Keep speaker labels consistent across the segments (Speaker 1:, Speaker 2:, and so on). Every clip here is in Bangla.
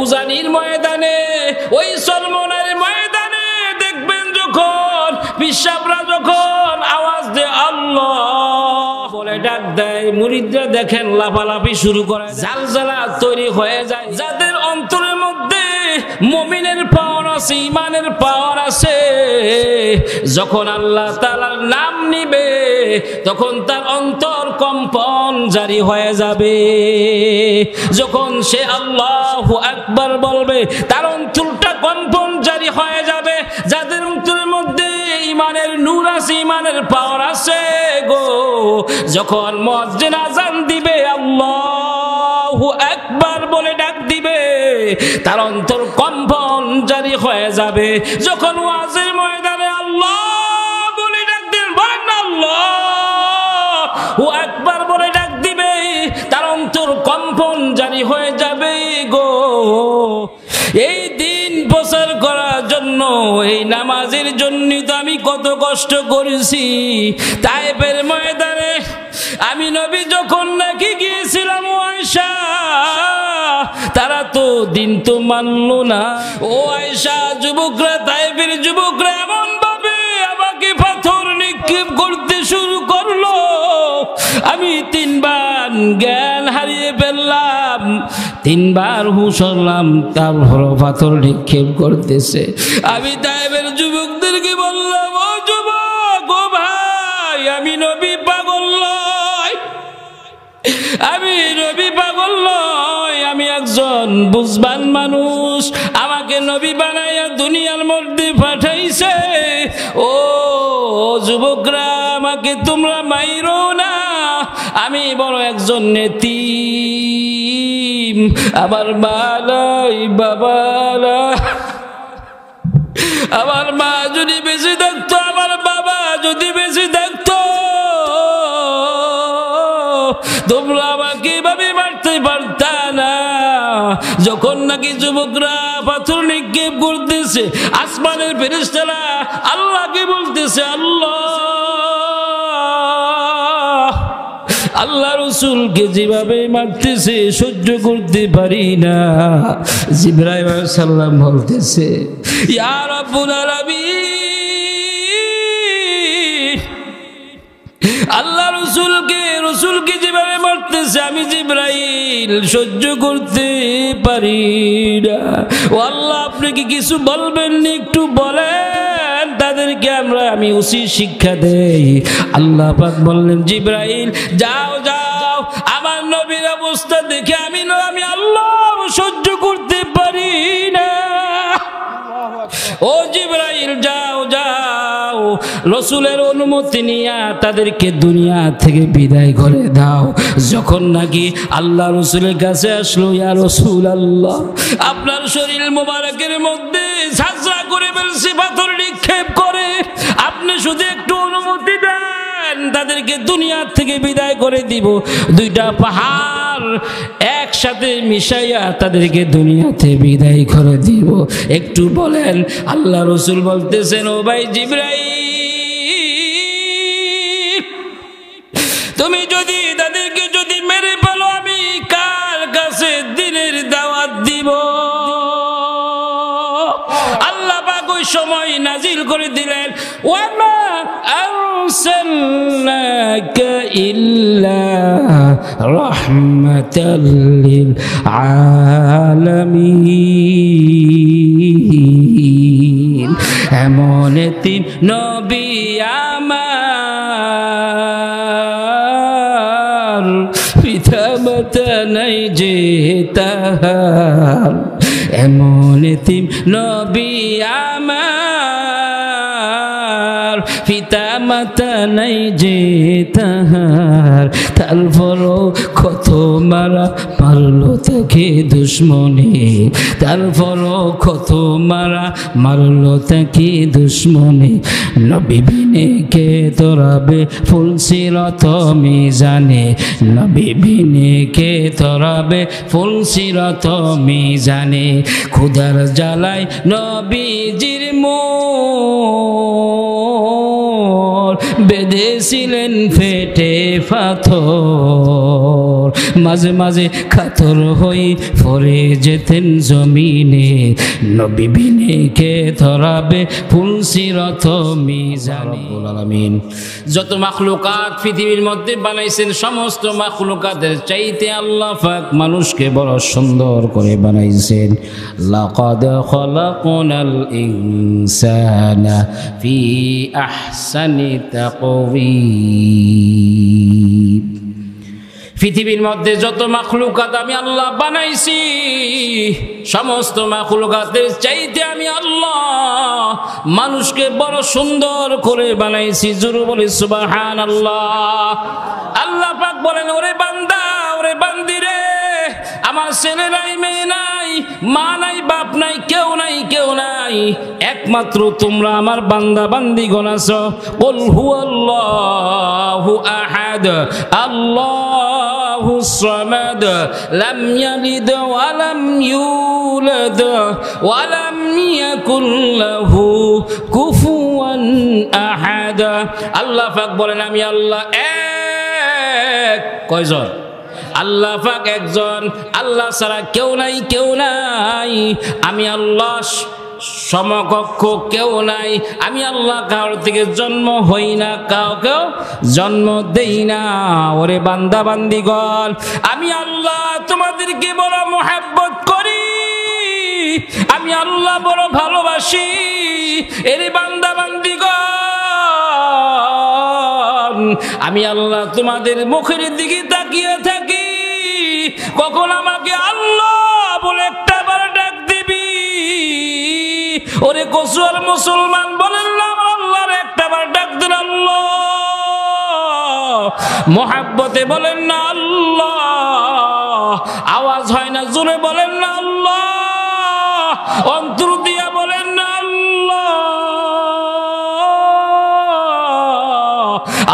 Speaker 1: উজানির ময়দানে, ওই সলমনের ময়দানে দেখবেন যখন পিসাবরা যখন আওয়াজ দেয় আল্লাহ বলে ডাক দেয়, মুরিদরা দেখেন লাফালাফি শুরু করে, জালজালা তৈরি হয়ে যায়। যাদের অন্তরের মধ্যে মুমিনের পাওয়ার আছে, ঈমানের পাওয়ার আছে, যখন আল্লাহ তাআলার নাম নিবে তখন তার অন্তর কম্পন জারি হয়ে যাবে। যখন সে আল্লাহু আকবার বলবে তার অন্তরটা কম্পন জারি হয়ে যাবে। যাদের অন্তরের মধ্যে ঈমানের নূর আছে, ঈমানের পাওয়ার আছে গো, যখন মুয়াজ্জিন আযান দিবে আল্লাহু আকবার বলে ডাক দিবে, তার অন্তর কম্পন জারি হয়ে যাবে। যখন ওয়াজের ময়দানে আল্লাহ বলে ডাক দিবেন, বলেন না আল্লাহু আকবার বলে ডাক দিবে, তার অন্তর কম্পন জারি হয়ে যাবে গো। এই দিন প্রচার করার জন্য, এই নামাজের জন্য তো আমি কত কষ্ট করেছি। তায়েফের ময়দানে আমি নবী যখন নাকি গিয়েছিলাম আয়েশা, তারা তো দিন তো মানলো না। ও আয়েশা, যুবকরা, তায়েফের যুবকরা এমন ভাবে আমাকে পাথর নিক্ষেপ করতে শুরু করলো, আমি 3 বার জ্ঞান হারিয়ে ফেললাম, 3 বার হুঁশ হলাম, তারপর পাথর নিক্ষেপ করতেছে। আমি তায়েফের যুবকদেরকে বললাম, ও যুবক, ও ভাই, আমি নবী পাগল নয়, আমি নবী পাগল নয়, আমি একজন বুঝবান মানুষ, আমাকে নবী বানাইয়া দুনিয়ার মধ্যে পাঠাইছে। ও যুবকরা, আমাকে তোমরা মাইরো না, আমি বড় একজন নেতিম, আমার মা নাই, বাবা নাই। আমার মা যদি বেঁচে থাকতো, আমার বাবা যদি বেঁচে থাকতো, তোমরা আমাকে এভাবে মারতে পারতা না। যখন নাকি যুবকরা পাথর নিক্ষেপ করতেছে, আসমানের ফেরেশতারা আল্লাহকে বলতেছে, আল্লাহ রাসূলকে যেভাবে মারতেছে সহ্য করতে পারি না। জিবরাইল আলাইহিস সালাম বলতেছে, ইয়া রাব্বুল আলামিন, আল্লাহ রসুলকে যেভাবে মারতেছে আমি জিবরাইল সহ্য করতে পারি না। ও আল্লাহ, আপনি কি কিছু বলবেন না? একটু বলেন, তাদেরকে আমি উচিত শিক্ষা দেই। আল্লাহ পাক বললেন, জিবরাইল যাও যাও, আমার নবীর অবস্থা দেখে আমি আল্লাহ সহ্য করতে পারি না। ও জিবরাইল যাও যাও, রসুলের অনুমতি নিয়ে তাদেরকে দুনিয়া থেকে বিদায় করে দাও। যখন নাকি আল্লাহ রসুলের কাছে আসলো, ইয়া রাসূলুল্লাহ, আপনার শরীর মোবারকের মধ্যে ঝাঁঝরা করে ফেলছে পাথর নিক্ষেপ করে, আপনি শুধু একটু অনুমতি দেন, তাদেরকে দুনিয়া থেকে বিদায় করে দিব। 2টা পাহাড় একসাথে মিশাইয়া তাদেরকে দুনিয়াতে বিদায় করে দিব। একটু বলেন। আল্লাহ রসুল বলতেছেন, ও ভাই জিবরাইল, তুমি যদি তাদেরকে যদি মেরে ফেলো, আমি কার কাছে দিনের দাওয়াত দিব? আল্লাহ পাক ওই সময় নাজিল করে দিলেন, ওয়ামা আরসালনাকা ইল্লা রাহমাতাল লিল আলামিন। এমন তিন নবী আমার, পিতা মাতা নাই যে তাহার, এমন তিন নবী আমার, পিতা মাতা নাই যে তাহার, তারপরও কত মারলো তাকে দুশ্মনে, তারপরও কত মারলো তাকে দুশ্মনে। নবী বিনে কে তোরাবে ফুলসিরত মিজানে, নবী বিনে কে তোরাবে ফুলসিরত মিজানে। খুদার জ্বালায় নবীজির মোর বেঁধেছিলেন ফেটে পাথর, মাঝে মাঝে কাতর হই পড়ে যেতেন জমিনে, নবী বিনে কে ধরাবে ফুলসিরত মিজানে। রব্বুল আলামিন যত মাখলুকাত পৃথিবীর মধ্যে বানাইছেন, সমস্ত মাখলুকাতের চাইতে আল্লাহ পাক মানুষকে বড় সুন্দর করে বানাইছেন। লাকাদ খলাকনাল ইনসানা ফি আহসানি তাকওয়িম। পৃথিবীর মধ্যে যত মাখলুকাত আমি আল্লাহ বানাইছি, সমস্ত মাখলুকাতের চাইতে আমি আল্লাহ মানুষকে বড় সুন্দর করে বানাইছি। জোরে বলি সুবহানাল্লাহ। আল্লাহ পাক বলেন, ওরে বান্দা, ওরে বান্দি রে, আমার ছেলে নাই, মেয়ে নাই, মা নাই, বাপ নাই, কেউ নাই, কেউ নাই, একমাত্র তোমরা আমার বান্দা বান্দিগণ আছো। কুল হুয়াল্লাহু আহাদ আল্লাহুস সামাদ লাম ইয়ালিদ ওয়া লাম ইউলাদ ওয়া লাম ইয়াকুল লাহু কুফুয়ান আহাদ। আল্লাহ পাক বলেন, আমি আল্লাহ এক। কয়জন? আল্লাহ পাক একজন, আল্লাহ ছাড়া কেউ নাই, কেউ নাই। আমি আল্লাহ সমকক্ষ কেউ নাই। আমি আল্লাহ কারোর থেকে জন্ম হই না, কাউকেও জন্ম দেই না। ওরে বান্দা বান্দিগণ, আমি আল্লাহ তোমাদেরকে বড় মুহাব্বত করি, আমি আল্লাহ বড় ভালোবাসি। এরে বান্দা বান্দিগণ, আমি আল্লাহ তোমাদের মুখের দিকে তাকিয়ে থাকি, কখন আমাকে আল্লাহ বলে একটা বার ডাক দিবি। ওরে কসুয়ার মুসলমান বলেন না, আমার আল্লাহর একটা বার ডাক দেন আল্লাহ। মোহাব্বতে বলেন না আল্লাহ, আওয়াজ হয় না, জোরে বলেন না আল্লাহ, অন্তর দিয়া বলেন না আল্লাহ।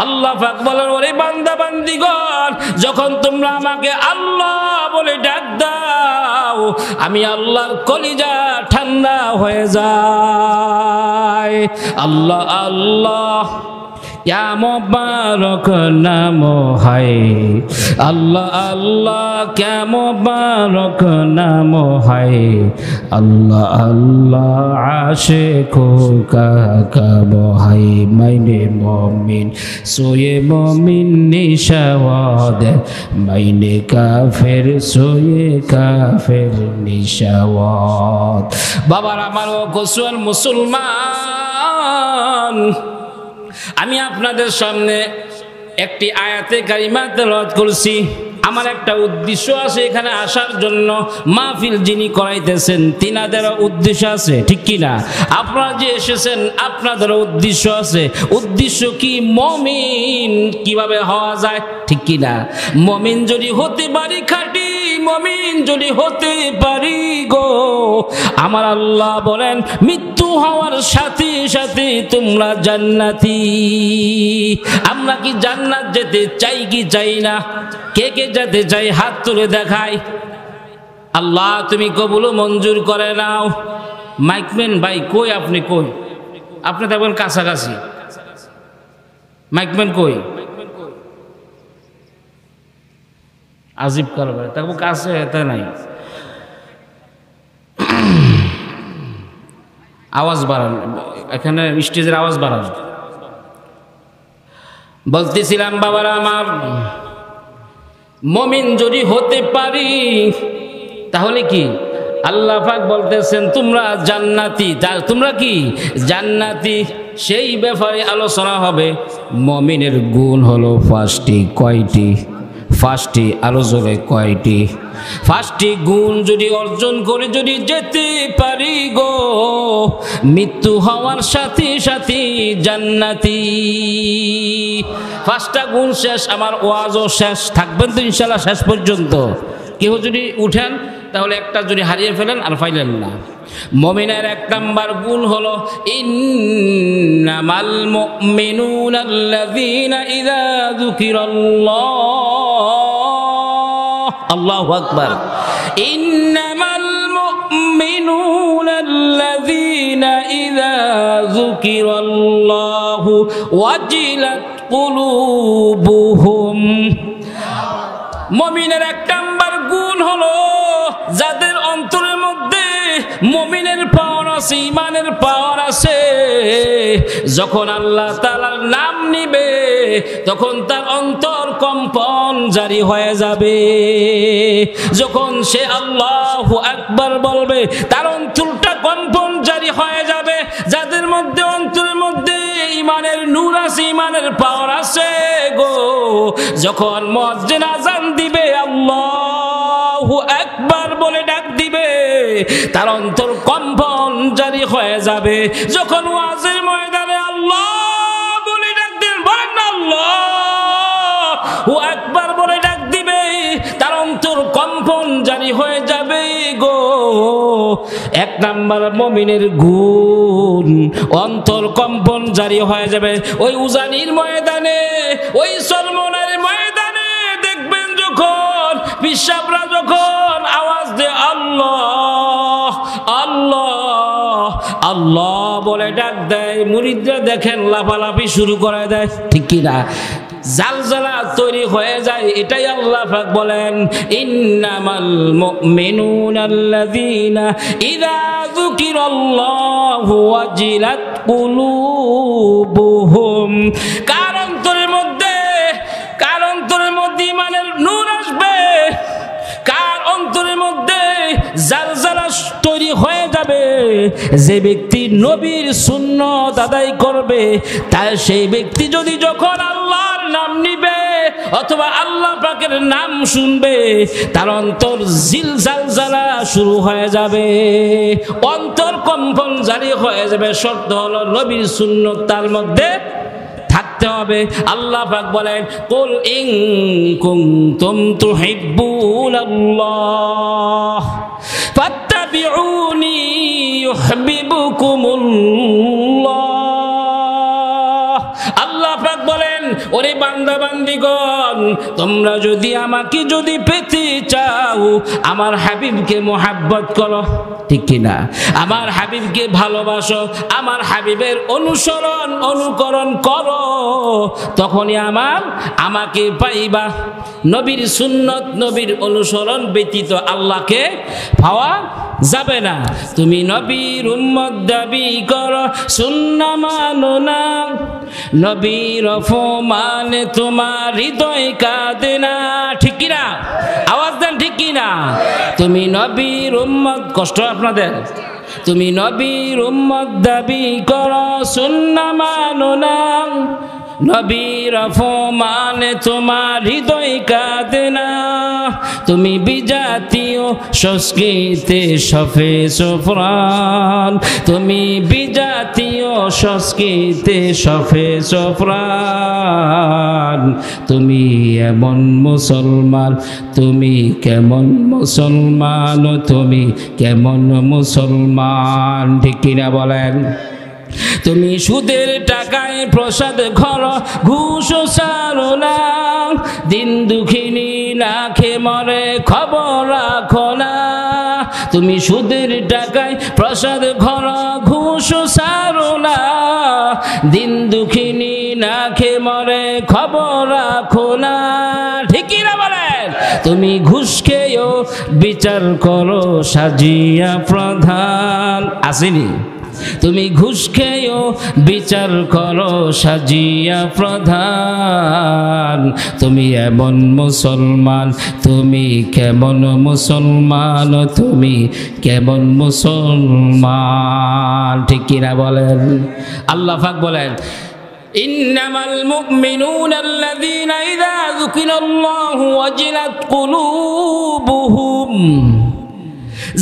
Speaker 1: আল্লাহ পাক বলেন, ওরে বান্দা বান্দিগণ, যখন তোমরা আমাকে আল্লাহ বলে ডাক দাও, আমি আল্লাহর কলিজা ঠান্ডা হয়ে যায়। আল্লাহ আল্লাহ क्या मुबारक नाम है, अल्लाह अल्लाह क्या मुबारक नाम है, अल्लाह अल्लाह आशिकों का कब है। मैंने मोमिन सोए मोमिन निशावाद, मैंने काफिर सोए काफिर निशावाद। बाबा रामानो गोस्वाल मुसलमान, আমি আপনাদের সামনে একটি আয়াতে কারিমা তেলাওয়াত করছি। আমার একটা উদ্দেশ্য আছে এখানে আসার জন্য। মাহফিল যিনি করাইতেছেন তিনাদের উদ্দেশ্য আছে, ঠিক কি না? আপনারা যে এসেছেন আপনাদের উদ্দেশ্য আছে। উদ্দেশ্য কি? মুমিন কিভাবে হওয়া যায়, ঠিক কি না? মুমিন যদি হতে পারি খাঁটি, মুমিন যদি হতে পারি গো, আমার আল্লাহ বলেন মৃত্যু হওয়ার সাথে সাথে তোমরা জান্নাতি। আমরা কি জান্নাত যেতে চাই কি চাই না? কে কে যেতে চাই হাত তুলে দেখায়। আল্লাহ তুমি কবুল মঞ্জুর করে নাও। মাইকম্যান ভাই কই? আপনি কই? আপনি দেখবেন কাছাকাছি। মাইকম্যান কই? আজিব কারবার, তারপর কাছে এটা নাই। আওয়াজ বাড়ান, এখানে স্টেজের আওয়াজ বাড়ান। বলতেছিলাম বাবারা আমার, মুমিন যদি হতে পারি তাহলে কি? আল্লাহ পাক বলতেছেন তোমরা জান্নাতি। তোমরা কি জান্নাতি? সেই ব্যাপারে আলোচনা হবে। মুমিনের গুণ হলো পাঁচটি। কয়টি? পাঁচটি। আরো জোরে কয়টি? পাঁচটি গুণ যদি অর্জন করে যদি যেতে পারি গো, মৃত্যু হওয়ার সাথে সাথে জান্নাতি। পাঁচটা গুণ শেষ, আমার ওয়াজও শেষ। থাকবেন তো ইনশাআল্লাহ শেষ পর্যন্ত। কেউ যদি উঠেন তাহলে একটা যদি হারিয়ে ফেলেন আর পাইলেন না। মুমিনের এক নাম্বার গুণ হলো ইন্নামাল মুমিনুনা আল্লাযীনা ইযা যুকিরাল্লাহ, আল্লাহু আকবার, ইন্নামাল মুমিনুনা আল্লাযীনা ইযা যুকিরাল্লাহু ওয়াজিলাত কুলুবুহুম। মুমিনের এক নাম্বার গুণ হলো যাদের অন্তরের মধ্যে মুমিনের পাওয়ার আছে, ঈমানের পাওয়ার আছে, যখন আল্লাহ তাআলার নাম নিবে তখন তার অন্তর কম্পন জারি হয়ে যাবে। যখন সে আল্লাহু আকবার বলবে তার অন্তরটা কম্পন জারি হয়ে যাবে। যাদের মধ্যে অন্তরের মধ্যে ঈমানের নূর আছে, ঈমানের পাওয়ার আছে গো, যখন মুয়াজ্জিন আযান দিবে আল্লাহু আকবার বলে ডাক দিবে তার অন্তর কম্পন জারি হয়ে যাবে। যখন ওয়াজের ময়দানে আল্লাহ বলে ডাক দিবেন, বলেন না আল্লাহু আকবার বলে ডাক দিবে তার অন্তর কম্পন জারি হয়ে যাবে গো। এক নাম্বার মুমিনের গুণ, অন্তর কম্পন জারি হয়ে যাবে। ওই উজানির ময়দানে, ওই সলমনের ময়দানে দেখবেন যখন পিসাবরা যখন আওয়াজ দেয় আল্লাহ আল্লাহ আল্লাহ বলে ডাক দেয়, মুরিদরা দেখেন লাফালাফি শুরু করে দেয়, ঠিক কি না? জালজালা তৈরি হয়ে যায়। এটাই আল্লাহ পাক বলেন ইন্নামাল মুমিনুনাল্লাযীনা ইযা যুকিরাল্লাহু ওয়াজিলাত কুলুবুহুম। কার অন্তরের মধ্যে ঈমানের নূর আসবে, কার অন্তরের মধ্যে জালজালা তৈরি হয়ে যাবে, যে ব্যক্তি নবীর সুন্নাত আদায় করবে তার সেই ব্যক্তি যদি যখন আল্লাহর নাম নিবে অথবা আল্লাহ পাকের নাম শুনবে তার অন্তর জিলজালজালা শুরু হয়ে যাবে, অন্তর কম্পন জারি হয়ে যাবে। শর্ত হলো নবীর সুন্নাত তার মধ্যে থাকতে হবে। আল্লাহ পাক বলেন কুল ইন কুনতুম তুহিব্বুনাল্লাহ ফাত্তাবিউনি ইউহিব্বুকুমুল্লাহ। আল্লাহ পাক বলেন ওরে বান্দা বান্দিগণ, তোমরা যদি আমাকে যদি পেতে চাও আমার হাবিবকে মোহাব্বত করো, ঠিক কিনা? আমার হাবিবকে ভালোবাসো, আমার হাবিবের অনুসরণ অনুকরণ করো, তখনই আমাকে পাইবা। নবীর সুন্নত নবীর অনুসরণ ব্যতীত আল্লাহকে পাওয়া যাবে না। তুমি নবীর উম্মত দাবি করো, সুন্নাহ মানো না, নবীর অপমানে তোমার হৃদয় কাঁদে না, ঠিক কিনা? আওয়াজ দেন, ঠিক কিনা? তুমি নবীর উম্মত, কষ্ট আপনাদের, তুমি নবীর উম্মত দাবি করো, সুন্নাহ মানো না, নবীর অপমানে তোমার হৃদয় কাঁদে না। তুমি বিজাতীয় সংস্কৃতি সফে সফরান, তুমি বিজাতীয় সংস্কৃতি সফে সফরান, তুমি এমন মুসলমান, তুমি কেমন মুসলমান, তুমি কেমন মুসলমান, ঠিক কিনা বলেন? তুমি সুদের টাকায় প্রসাদ ঘর ঘুষ ছাড়ো না, দিন দুঃখিনী না খেয়ে মরে খবর রাখো না। তুমি সুদের টাকায় প্রসাদ ঘর ঘুষ ছাড়ো না, দিন দুঃখিনী না খেয়ে মরে খবর রাখো না, ঠিক না বলেন? তুমি ঘুষ খেয়েও বিচার করো সাজিয়া প্রধান, আসেনি? তুমি ঘুষ খেয়েও বিচার করো সাজিয়া প্রধান, তুমি এমন মুসলমান, তুমি কেমন মুসলমান, তুমি কেমন মুসলমান, ঠিক কিনা বলেন? আল্লাহ পাক বলেন ইন্নামাল মুমিনুনাল্লাযীনা ইযা যুকিরাল্লাহু ওয়াজিলাত কুলুবুহুম।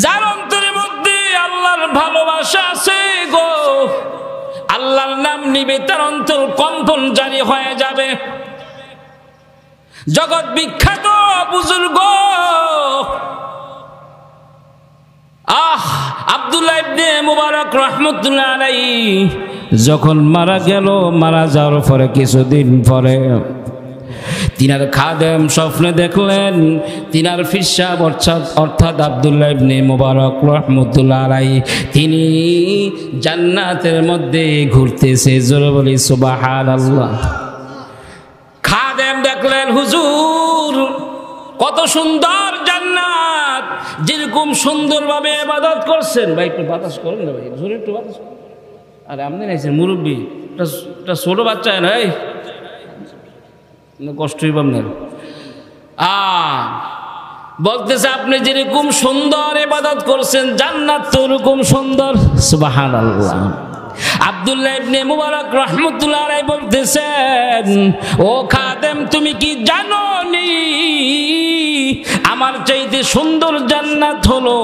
Speaker 1: যার অন্তরের মধ্যে আল্লাহর ভালোবাসা আছে গো, আল্লাহর নাম নিবে তার অন্তর কম্পন জারি হয়ে যাবে। জগৎ বিখ্যাত বুজুর্গ আব্দুল্লাহ ইবনে মুবারক রাহমাতুল্লাহ আলাইহি যখন মারা গেল, মারা যাওয়ার পরে কিছুদিন পরে তিনার খাদেম স্বপ্নে দেখলেন তিনার ফিরসাব অর্থাৎ আব্দুল্লাহ ইবনে মুবারক রাহমাতুল্লাহ আলাইহি তিনি জান্নাতের মধ্যে ঘুরতেছে। জোরে বলি সুবহানাল্লাহ। খাদেম দেখলেন হুজুর কত সুন্দর জান্নাত, যেরকম সুন্দরভাবে ইবাদত করছেন। ভাই একটু বাতাস করেন না ভাই, জোরে একটু বাতাস করেন। আরে আপনি নাইছেন মুরব্বী, একটা ছোট বাচ্চা না, এই কষ্টই পাবেন। বলতেছে আপনি যেরকম সুন্দর ইবাদত করছেন, জান্নাত তো ওরকম সুন্দর। সুবহানাল্লাহ। আব্দুল্লাহ ইবনে মুবারক রাহমাতুল্লাহ আলাইহি বলতেছেন, ও খাদেম তুমি কি জানো নি আমার চাইতে সুন্দর জান্নাত হলো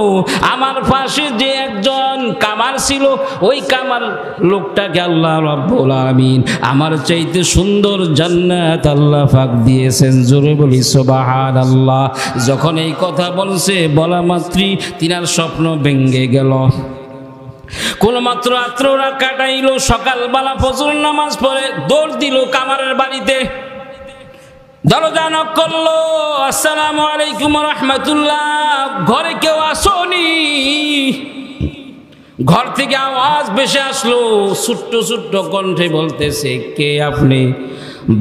Speaker 1: আমার পাশে যে একজন কামার ছিল, ওই কামার লোকটাকে আল্লাহ রাব্বুল আলামিন আমার চাইতে সুন্দর জান্নাত আল্লাহ পাক দিয়েছেন। জোরে বলি সুবহানাল্লাহ। যখন এই কথা বলছে, বলা মাত্রই তিনার স্বপ্ন ভেঙে গেল। কোন মাত্র রাত্ররা কাটাইলো, সকালবেলা ফজর নামাজ পড়ে দৌড় দিল কামারের বাড়িতে, দরজা নক করলো, আসসালামু আলাইকুম রাহমাতুল্লাহ, ঘরে কেউ আসোনি? ঘর থেকে আওয়াজ ভেসে আসলো, ছোট্ট ছোট্ট কণ্ঠে বলতেছে, কে আপনি?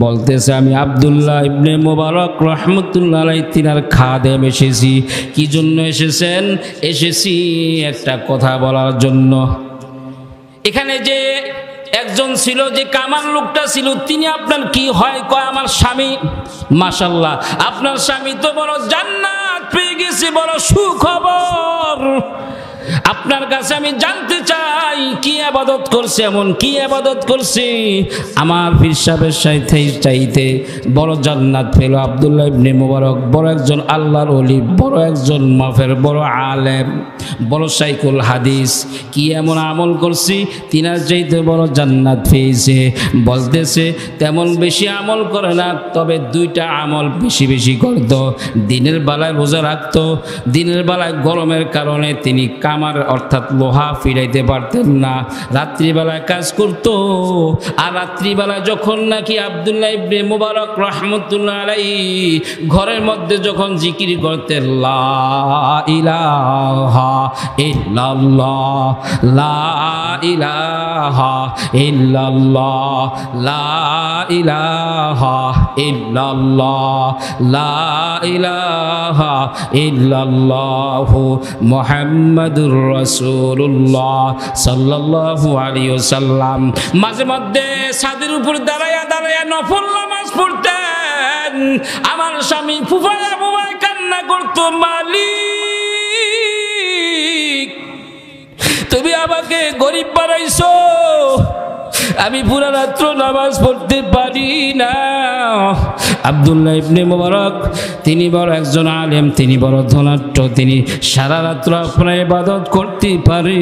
Speaker 1: বলতেছে, আমি আব্দুল্লাহ ইবনে মুবারক রাহমাতুল্লাহ আলাইহি তিনার খাদেম এসেছি। কি জন্য এসেছেন? এসেছি একটা কথা বলার জন্য। এখানে যে একজন ছিল, যে কামার লোকটা ছিল, তিনি আপনার কি হয়? কয় আমার স্বামী। মাশাআল্লাহ, আপনার স্বামী তো বড় জান্নাত পেয়ে গেছে, বড় সুখবর। আপনার কাছে আমি জানতে চাই কি ইবাদত করছে, এমন কি ইবাদত করছে আমার পীর সাহেবের চাইতে বড় জান্নাত পেল আব্দুল্লাহ ইবনে মুবারক। বড় একজন আল্লাহর ওলি, বড় একজন মাফের, বড় আলেম, বড় শাইখুল হাদিস। কি এমন আমল করছি তিনার চাইতে বড় জান্নাত পেয়েছে? বলতেছে তেমন বেশি আমল করে না, তবে দুইটা আমল বেশি বেশি করত। দিনের বেলায় রোজা রাখতো, দিনের বেলায় গরমের কারণে তিনি কামার অর্থাৎ লোহা ফিরাইতে পারতেন না, রাত্রিবেলায় কাজ করত। আর রাত্রিবেলা যখন নাকি আব্দুল্লাহ ইবনে মুবারক রাহমাতুল্লাহ আলাইহি ঘরের মধ্যে যখন জিকির করতেন, লা ইলাহা ইল্লাল্লাহ, লা ইলাহা ইল্লাল্লাহ, লা ইলাহা ইল্লাল্লাহ, লা ইলাহা ইল্লাল্লাহু মুহাম্মাদুর রাসূলুল্লাহ সাল্লাল্লাহু আলাইহি ওয়াসাল্লাম মাঝে মধ্যে ছাদের উপর দাঁড়ায়া দাঁড়ায়া নফল নামাজ পড়তেন। আমার স্বামী ফুফায়া বুবায় কান্না করতো, মালিক তুমি আমাকে গরিব বানাইছো, আমি পুরা রাত্র নামাজ পড়তে পারি না। আব্দুল্লাহ ইবনে মুবারক তিনি বড় একজন আলেম, তিনি বড় ধনাঢ্য, তিনি সারা রাত্র আপনার ইবাদত করতে পারে,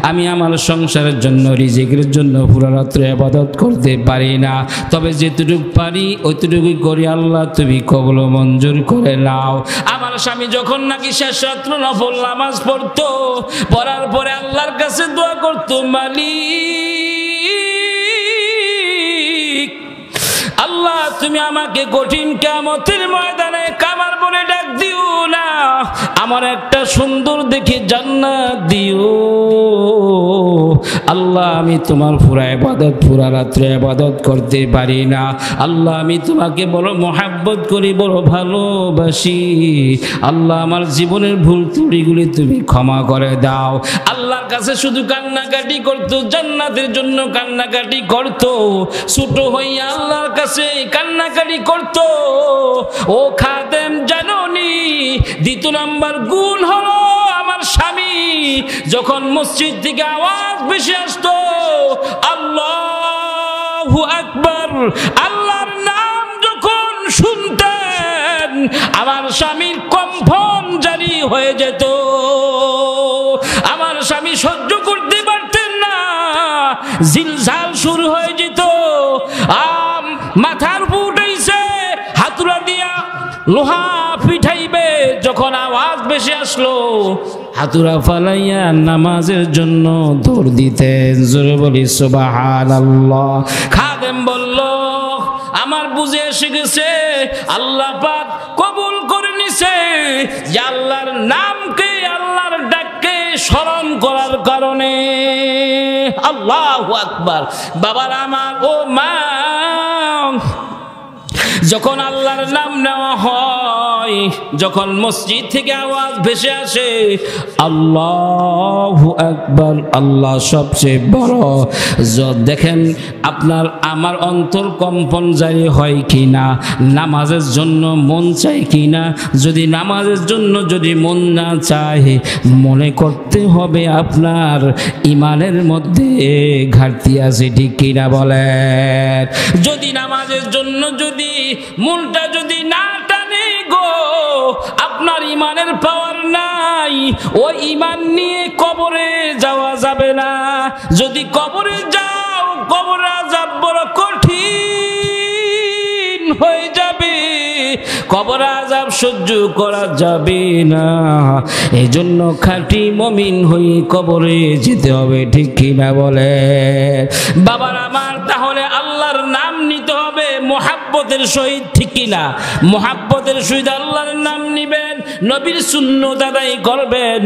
Speaker 1: আমি আমার সংসারের জন্য, রিজিকের জন্য পুরা রাত্র ইবাদত করতে পারি না, তবে যেটুকু পারি ওইটুকুই করি, আল্লাহ তুমি কবুল মঞ্জুর করে নাও। আমার স্বামী যখন নাকি শেষ রাত্র নফল নামাজ পড়তো, পড়ার পরে আল্লাহর কাছে দোয়া করতো, মালিক আল্লাহ তুমি আমাকে কঠিন কিয়ামতের ময়দানে কামার বলে ডাক দিও না, আমার একটা সুন্দর দেখে জান্নাত দিও। আল্লাহ আমি তোমার পুরা ইবাদত, পুরা রাত্রে ইবাদত করতে পারি না, আল্লাহ আমি তোমাকে বড় মহব্বত করি, বড় ভালোবাসি, আল্লাহ আমার জীবনের ভুল ত্রুটিগুলি তুমি ক্ষমা করে দাও। আল্লাহর কাছে শুধু কান্নাকাটি করতো, জান্নাতের জন্য কান্নাকাটি করতো, ছোট হইয়া আল্লাহর কাছে কান্নাকাটি করতো। ও খাদেম জানোনি দ্বিতীয় নাম্বার গুণ হলো, আমার স্বামী যখন মসজিদ থেকে আওয়াজ ভেসে আসতো, আল্লাহু আকবার, আল্লাহর নাম যখন শুনতেন, আমার স্বামীর কম্পন জারি হয়ে যেত। আমার স্বামী সহ্য করতে পারতেন না, জিলজাল শুরু হয়ে যেত। মাথার উপর উঠেছে, হাতুড়া দিয়া লোহা পিঠাইবে, যখন আওয়াজ ভেসে আসলো হাতুড়া ফালাইয়া নামাজের জন্য দৌড় দিতেন। জোরে বলি সুবহানাল্লাহ। খাদেম বলল, আমার বুঝে এসে গেছে, আল্লাহ পাক কবুল করে নিছে যে আল্লাহর নামকে, আল্লাহর ডাককে স্মরণ করার কারণে। আল্লাহু আকবার। বাবার আমার, ও মা যখন আল্লাহর নাম নেওয়া হয়, যখন মসজিদ থেকে আওয়াজ ভেসে আসে আল্লাহু আকবার, আল্লাহ সবচেয়ে বড়, দেখেন আপনার আমার অন্তর কম্পন জারি হয় কিনা, নামাজের জন্য মন চায় কিনা। যদি নামাজের জন্য যদি মন না চায়, মনে করতে হবে আপনার ইমানের মধ্যে ঘাটতি আছে, ঠিক কিনা বলেন। যদি নামাজের জন্য যদি মনটা যদি না টানে গো, আপনার ইমানের পাওয়ার নাই, ওই ইমান নিয়ে কবরে যাওয়া যাবে না। যদি কবরে যাও, কবরে আযাব বড় কঠিন হয়ে যাবে, কবর আযাব সহ্য করা যাবে না। এজন্য খাঁটি মুমিন হয়ে কবরে যেতে হবে, ঠিক কিনা বলে বাবার আমার। তাহলে আল্লাহর নাম নিতে হবে মুহাব্বতের সহিত, ঠিক কিনা? মুহাব্বতের সহিত আল্লাহর নাম নিবেন, নবীর সুন্নাত আদায় করবেন।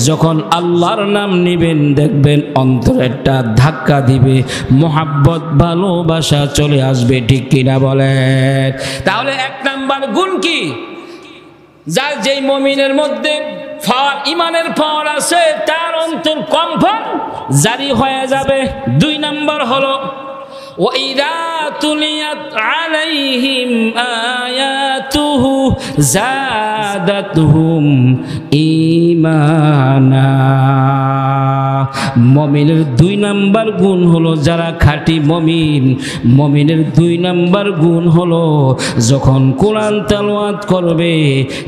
Speaker 1: যখন আল্লাহর নাম নিবেন দেখবেন অন্তরে একটা ধাক্কা দিবে, মুহাব্বত ভালোবাসা চলে আসবে, ঠিক কিনা বলেন। তাহলে এক নাম্বার গুণ কি? যার যেই মুমিনের মধ্যে ইমানের পাওয়ার আছে, তার অন্তর কম্পন জারি হয়ে যাবে। দুই নাম্বার হলো وَإِذَا تُلِيَتْ عَلَيْهِمْ آيَاتُهُ زَادَتْهُمْ ঈমানা। মুমিনের দুই নাম্বার গুণ হলো, যারা খাঁটি মুমিন, মুমিনের দুই নাম্বার গুণ হলো যখন কোরআন তেলাওয়াত করবে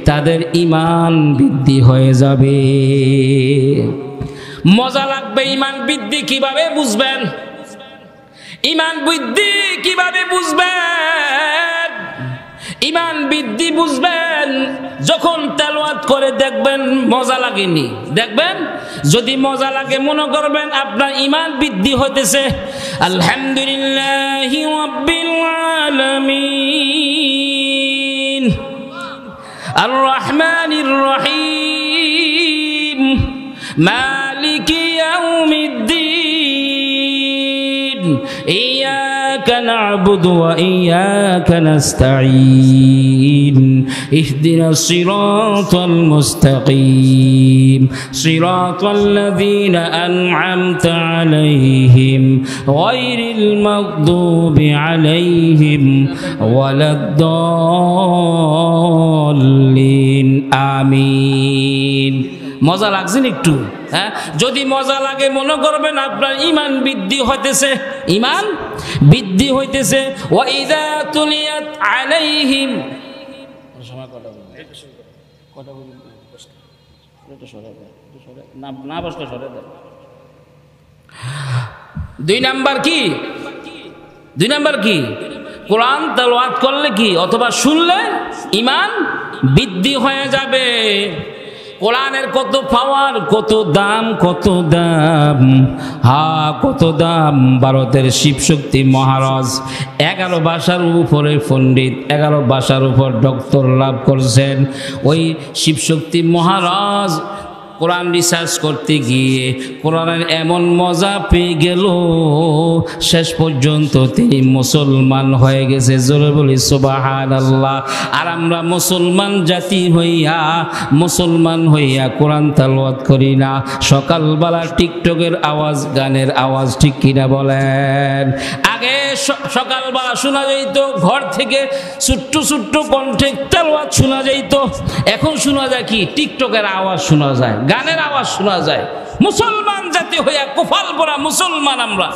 Speaker 1: তাদের ঈমান বৃদ্ধি হয়ে যাবে। মজা লাগবে। ঈমান বৃদ্ধি কিভাবে বুঝবেন? ঈমান বৃদ্ধি কিভাবে বুঝবেন? ঈমান বৃদ্ধি বুঝবেন যখন তেলাওয়াত করে দেখবেন মজা লাগেনি। দেখবেন যদি মজা লাগে মনে করবেন আপনার ঈমান বৃদ্ধি হতেছে। আলহামদুলিল্লাহি রাব্বিল আলামিন আর রহমানির রহিম মালিকি ইয়াউমিদ্দিন ইয়্যাকা না'বুদু ওয়া ইয়্যাকা নাস্তাঈন ইহদিনাস সিরাতাল মুস্তাকিম সিরাতাল লাযীনা আন'আমতা আলাইহিম গায়রিল মাগদুবি আলাইহিম ওয়ালাদ-দাল্লিন। আমিন। মজা লাগছেন একটু? হ্যাঁ, যদি মজা লাগে মনে করবেন আপনার ঈমান বৃদ্ধি হইতেছে, ঈমান বৃদ্ধি হইতেছে। ওয়া ইযা তুলিয়াত আলাইহিম, দুই নাম্বার কি? দুই নাম্বার কি? কোরআন তেলাওয়াত করলে কি অথবা শুনলে ঈমান বৃদ্ধি হয়ে যাবে। কোরআনের কত পাওয়ার, কত দাম, কত দাম, কত দাম। ভারতের শিবশক্তি মহারাজ 11 ভাষার উপরে পণ্ডিত, 11 ভাষার উপর ডক্টর লাভ করছেন। ওই শিবশক্তি মহারাজ কোরআন রিসার্চ করতে গিয়ে কোরআনের এমন মজা পেয়ে গেল, শেষ পর্যন্ত তিনি মুসলমান হয়ে গেছে। জোরে বলি সুবহানাল্লাহ। আর আমরা মুসলমান জাতি হইয়া, মুসলমান হইয়া কোরআন তেলাওয়াত করি না। সকালবেলা টিকটকের আওয়াজ, গানের আওয়াজ, ঠিক কিনা বলেন? আগে সকালবেলা শোনা যাইত ঘর থেকে ছোট্ট ছোট্ট কণ্ঠে তেলাওয়াত শোনা যাইত। এখন শোনা যায় কি? টিকটকের আওয়াজ শোনা যায়, গানের আওয়াজ শোনা যায়। মুসলমান জাতি হইয়া কুফাল পড়া মুসলমান আমরা।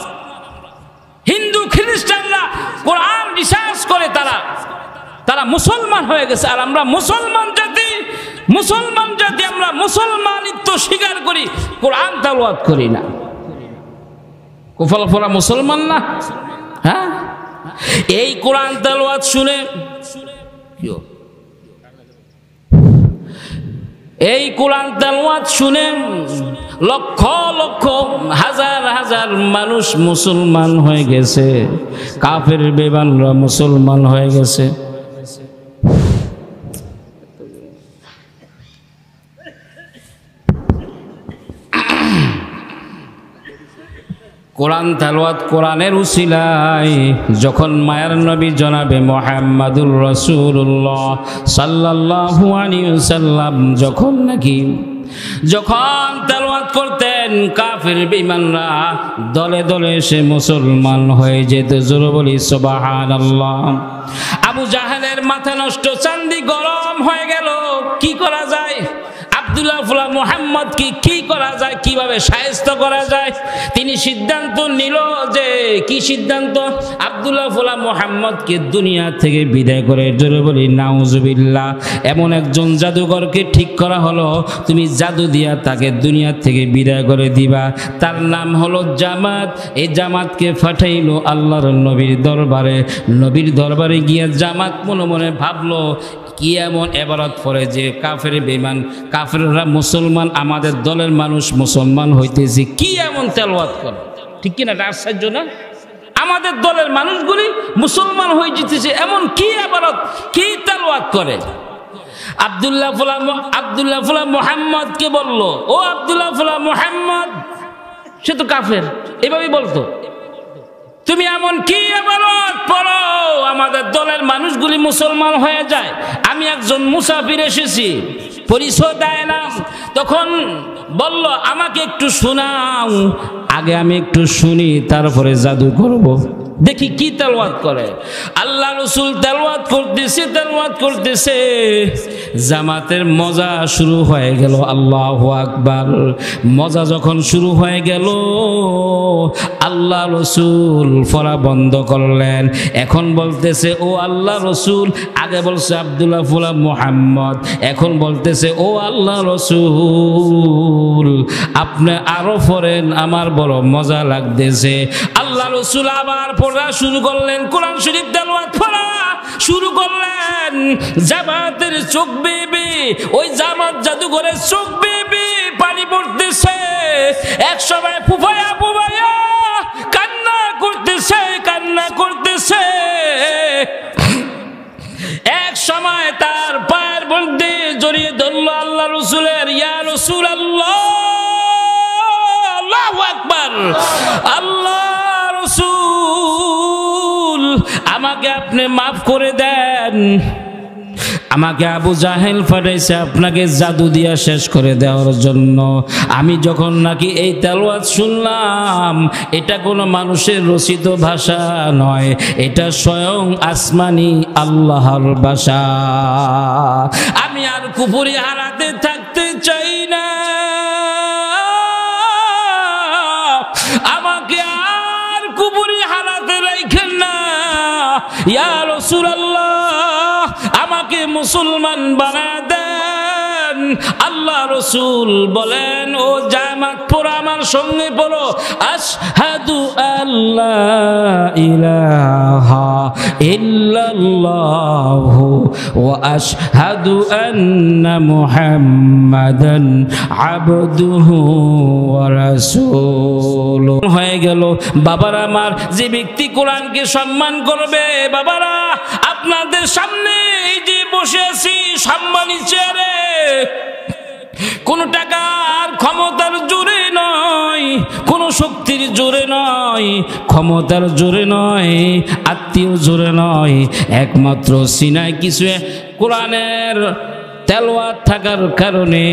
Speaker 1: হিন্দু খ্রিস্টানরা কোরআন রিসার্চ করে তারা মুসলমান হয়ে গেছে। আর আমরা মুসলমান জাতি, মুসলমান জাতি আমরা মুসলমানিত্ব স্বীকার করি, কোরআন তেলাওয়াত করি না। কুফাল পড়া মুসলমান না? হ্যাঁ, এই কোরআন তেলাওয়াত শুনে, এই কোরআন তেলাওয়াত শুনে লক্ষ লক্ষ হাজার হাজার মানুষ মুসলমান হয়ে গেছে। কাফের বেঈমানরা মুসলমান হয়ে গেছে। কোরআন তেলাওয়াত কোরআনের উসিলায় যখন মায়ার নবী জনাবে মুহাম্মাদুর রাসূলুল্লাহ সাল্লাল্লাহু আলাইহি ওয়াসাল্লাম যখন তেলাওয়াত করতেন কাফির বেঈমানরা দলে দলে এসে মুসলমান হয়ে যেত। জোরে বলি সুবহানাল্লাহ। আবু জাহেলের মাথা নষ্ট, চান্দি গরম হয়ে গেল। কি করা যায়? আব্দুল্লাহ ফুলা মুহাম্মদ কি করা যায়, কিভাবে শায়েস্তা করা যায়? তিনি সিদ্ধান্ত নিল যে কি সিদ্ধান্ত? আব্দুল্লাহ ফুলা মুহাম্মদকে দুনিয়া থেকে বিদায় করে, জোরে বলি নাউজুবিল্লাহ, এমন একজন জাদুকরকে ঠিক করা হলো, তুমি জাদু দিয়া তাকে দুনিয়া থেকে বিদায় করে দিবা। তার নাম হলো জামাত। এই জামাতকে পাঠাইলো আল্লাহর নবীর দরবারে। নবীর দরবারে গিয়ে জামাত মনে মনে ভাবলো কি এমন এবারত পড়ে যে কাফের বেঈমান, কাফেররা মুসলমান, আমাদের দলের মানুষ মুসলমান হইতেছে, কি এমন তেলাওয়াত করে? ঠিক কিনা? এটা আশ্চর্য না? আমাদের দলের মানুষগুলি মুসলমান হয়ে যেতেছে, এমন কি এবারত, কি তেলাওয়াত করে? আব্দুল্লাহ ফুলা মুহাম্মদকে বলল, ও আব্দুল্লাহ ফুলা মুহাম্মদ, সে তো কাফের, এভাবেই বলতো, তুমি এমন কি ইবাদত পড়ো আমাদের দলের মানুষগুলি মুসলমান হয়ে যায়। আমি একজন মুসাফির এসেছি, পরিচয় দেয় না। তখন বলল, আমাকে একটু শোনাও, আগে আমি একটু শুনি, তারপরে জাদু করব, দেখি কি তেলাওয়াত করে। আল্লাহ রাসূল তেলাওয়াত করতেছে, জামাতের মজা শুরু হয়ে গেল। আল্লাহু আকবার। মজা যখন শুরু হয়ে গেল, আল্লাহ রাসূল পড়া বন্ধ করলেন। এখন বলতেছে, ও আল্লাহ রাসূল, আগে বলছে আব্দুল্লাহ ফুলা মুহাম্মদ, এখন বলতেছে, ও আল্লাহ রাসূল, আপনি আরো পড়েন, আমার বড় মজা লাগতেছে। আল্লাহ রাসূল আবার পড়া শুরু করলেন, কোরআন শরীফ তেলাওয়াত পড়া শুরু করলেন। জামাতের চোখ বেবে, ওই জামাত জাদুঘরের চোখ বেবে পানি পড়তেছে। এক সময় ফুফায়া কান্না করতেছে। এক সময় তার পায়ের মধ্যে জড়িয়ে ধরল আল্লাহ রাসূলের, ইয়া রাসূলুল্লাহ, আল্লাহু আকবার, আল্লাহ রাসূল, আমাকে আপনি মাফ করে দেন। আমাকে আবু জাহেল পাঠাইছে আপনাকে জাদু দিয়া শেষ করে দেওয়ার জন্য। আমি যখন নাকি এই তেলাওয়াত শুনলাম, এটা কোনো মানুষের রচিত ভাষা নয়, এটা স্বয়ং আসমানি আল্লাহর ভাষা। আমি আর কুফরি হারাতে থাকতে চাই না, আমাকে আর কুফরি হারাতে রাখেন না, ইয়া রাসূলুল্লাহ, আমাকে মুসলমান বানায় দেন। আল্লাহ রাসূল বলেন, ও জামাত পড়ো, আমার সঙ্গে পড়ো, আশহাদু আল্লা ইলাহা ইল্লাল্লাহু ওয়া আশহাদু আন্না মুহাম্মাদান আবদুহু ওয়া রাসূলুহু। হয়ে গেল। বাবারা আমার, যে ব্যক্তি কোরআনকে সম্মান করবে, বাবারা আপনাদের সামনে এই যে বসে আছি সম্মানী চেয়ারে, কোন টাকার ক্ষমতার জোরে নয়, কোন শক্তির জোরে নয়, ক্ষমতার জোরে নয়, আত্মীয় জোরে নয়, একমাত্র সিনায় কিছু কোরআনের তেলাওয়াত থাকার কারণে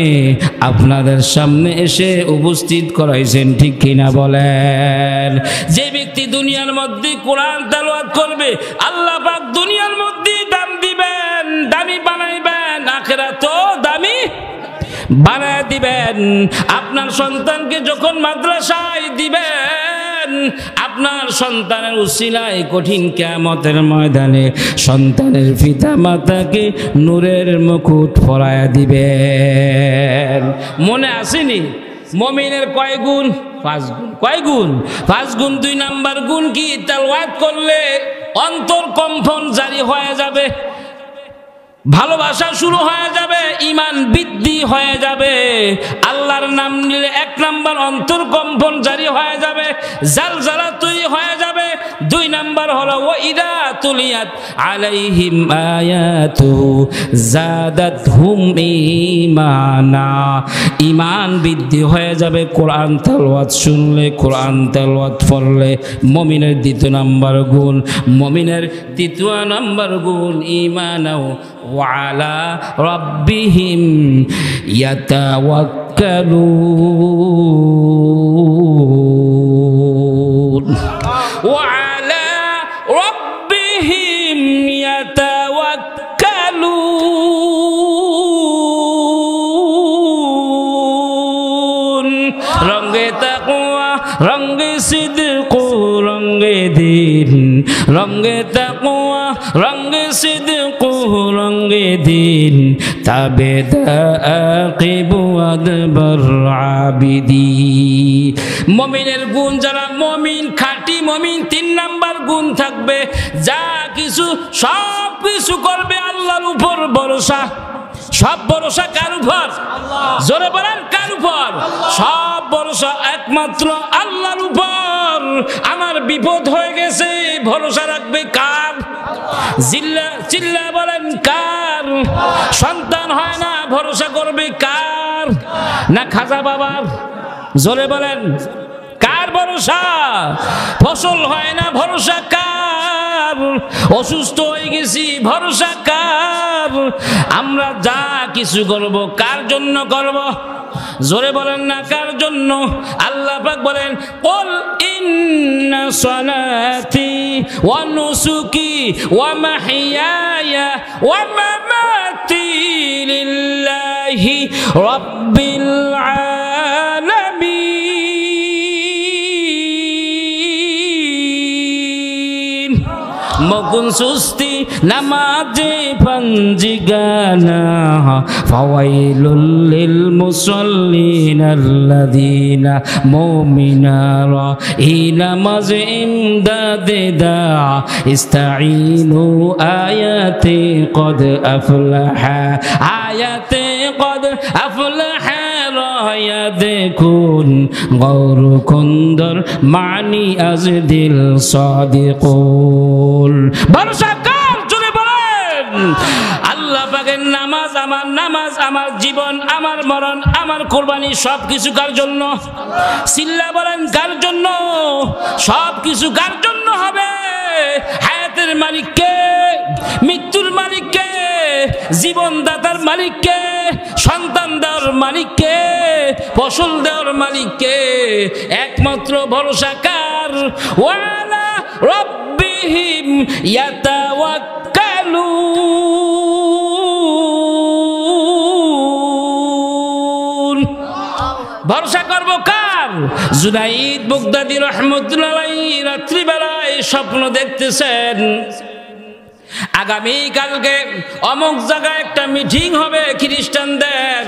Speaker 1: আপনাদের সামনে এসে উপস্থিত করাইছেন। ঠিক কিনা বলেন? যে ব্যক্তি দুনিয়ার মধ্যে কোরআন তেলাওয়াত করবে, আল্লাহ পাক দুনিয়ার মধ্যে দাম দিবেন, দামি বানাইবেন, আখিরাতেও দামি বানায় দিবেন। আপনার সন্তানকে যখন মাদ্রাসায় দিবেন, আপনার সন্তানের উসিলায় কঠিন কিয়ামতের ময়দানে সন্তানের পিতা মাতাকে নূরের মুকুট পরায়া দিবেন। মনে আসেনি? মুমিনের কয় গুণ? 5 গুণ। কয় গুণ? 5 গুণ। 2 নাম্বার গুণ কি? তেলাওয়াত করলে অন্তর কম্পন জারি হয়ে যাবে, ভালোবাসা শুরু হয়ে যাবে, ঈমান বৃদ্ধি হয়ে যাবে। আল্লাহর নাম নিলে 1 নাম্বার অন্তর কম্পন জারি হয়ে যাবে, জালজালা তৈরি হয়ে যাবে। দুই নাম্বার হলো ওয়াইদা তুলিয়াত আলাইহিম আয়াতুহু যাদাতহুম ঈমানা, ঈমান বৃদ্ধি হয়ে যাবে কোরআন তেলাওয়াত শুনলে, কোরআন তেলাওয়াত পড়লে। মুমিনের দ্বিতীয় নাম্বার গুণ, মুমিনের তৃতীয় নাম্বার গুণ ঈমানাও ওয়া আলা রাব্বিহিম ইয়াতাওয়াক্কালুন, ওয়া আলা রাব্বিহিম ইয়াতাওয়াক্কালুন। রঙ্গে তাকওয়া, রঙ্গে সিদক, রঙ্গে দিন, রঙ্গে তাকওয়া, রঙ্গে সিদক, রঙ্গে দিন, তাবেদা আকিবু আদবার আবিদি। মুমিনের গুণ, যারা মুমিন, খাঁটি মুমিন, তিন নাম্বার গুণ থাকবে, যা কিছু সব কিছু করবে আল্লাহর উপর ভরসা। সব ভরসা কার উপর? জোরে বলেন কার উপর? সব ভরসা একমাত্র আল্লাহর উপর। আমার বিপদ হয়ে গেছে, ভরসা রাখবে কার? চিল্লা বলেন কার? সন্তান হয় না, ভরসা করবে কার? না খাজা বাবার? জোরে বলেন কার ভরসা? ফসল হয় না, ভরসা কার? অসুস্থ হয়ে গেছি, ভরসা কার? আমরা যা কিছু করব কার জন্য করব? জোরে বলেন না কার জন্য? আল্লাহ পাক বলেন কুল ইন্না সালাতি ওয়া নুসুকি ওয়া মাহইয়ায়া ওয়া মামাতি লিল্লাহি রাব্বিল আলামিন। মকুন সুস্তি নামাজে পঞ্জিগানা ফাওয়াইলুল লিল মুসাল্লিন আল্লাযীনা মুমিনারা ই নামাজ ইমদাদে দা ইস্তাঈনু আয়াতে কদ আফলাহা, আয়াতে কদ আফলাহা রায়া দেখুন গৌর কুন্দর মানি আজ দিল সাদিকুল। ভরসা কার? জোরে বলেন। আল্লাহ পাকের নামাজ, আমার নামাজ, আমার জীবন, আমার মরণ, আমার কুরবানি সব কিছু কার জন্য? চিল্লা বলেন কার জন্য? সব কিছু কার জন্য হবে? হায়াতের মালিক কে? মৃত্যুর মালিক কে? জীবন দাতার মালিক কে? সন্তান দেওয়ার মালিক কে? ফসল দেওয়ার মালিক কে? একমাত্র ভরসা কার? ওয়ালা রাব্বিহিম ইয়াতাওয়াক্কালুন। ভরসা করব কার? জুনাইদ বাগদাদী রাহমাতুল্লাহ আলাইহি রাত্রিবেলায় স্বপ্ন দেখতেছেন, আগামী কালকে অমুক জায়গায় একটা মিটিং হবে খ্রিস্টানদের,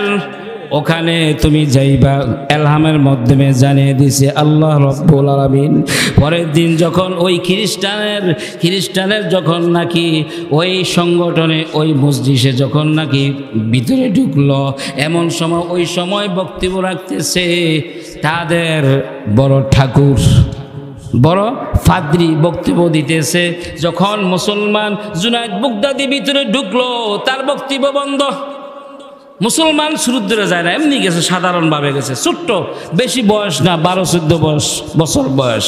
Speaker 1: ওখানে তুমি যাইবা। এলহামের মাধ্যমে জানিয়ে দিছে আল্লাহ রাব্বুল আলামিন। পরের দিন যখন ওই খ্রিস্টানের যখন নাকি ওই সংগঠনে, ওই মসজিদে যখন নাকি ভিতরে ঢুকলো, এমন সময় ওই সময় বক্তব্য রাখতেছে তাদের বড় ঠাকুর, বড় ফাদরি বক্তব্য দিতেছে। যখন মুসলমান জুনাইদ বাগদাদী ভিতরে ঢুকলো, তার বক্তব্য বন্ধ। মুসলমান শুরুদ্রে যায় না, এমনি গেছে, সাধারণভাবে গেছে, ছোট্ট, বেশি বয়স না, 12-14 বছর বয়স।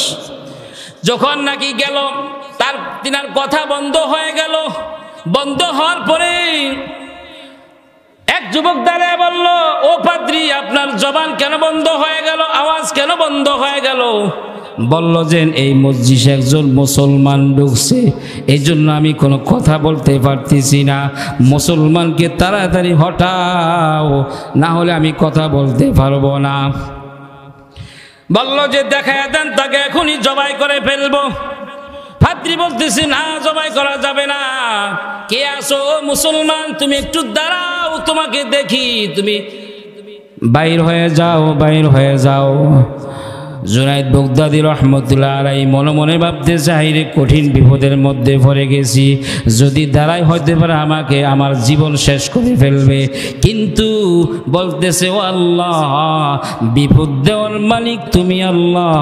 Speaker 1: যখন নাকি গেল, তিনার কথা বন্ধ হয়ে গেল। বন্ধ হওয়ার পরে এক যুবক দাঁড়িয়ে বলল, ও পাদ্রী, আপনার জবান কেন বন্ধ হয়ে গেল? আওয়াজ কেন বন্ধ হয়ে গেল? বলল যে এই মসজিদে একজন মুসলমান ঢুকছে, এই জন্য আমি কোনো কথা বলতে পারতেছি না। মুসলমানকে তাড়াতাড়ি হটাও, না হলে আমি কথা বলতে পারবো না। বলল যে দেখায় দেন, তাকে এখনই জবাই করে ফেলবো। পাদ্রী বলতেছি না, জবাই করা যাবে না। কে আসো? মুসলমান। তুমি একটু দাঁড়াও, তোমাকে দেখি। তুমি বাইর হয়ে যাও, বাইর হয়ে যাও। জুনাইদ বাগদাদী রাহমাতুল্লাহ আলাইহি মনে মনে ভাবতে চাইরে কঠিন বিপদের মধ্যে পড়ে গেছি, যদি দাঁড়াই হইতে পারে আমাকে আমার জীবন শেষ করে ফেলবে। কিন্তু বলতেছে ও আল্লাহ, বিপদ দেওয়ার মালিক তুমি আল্লাহ,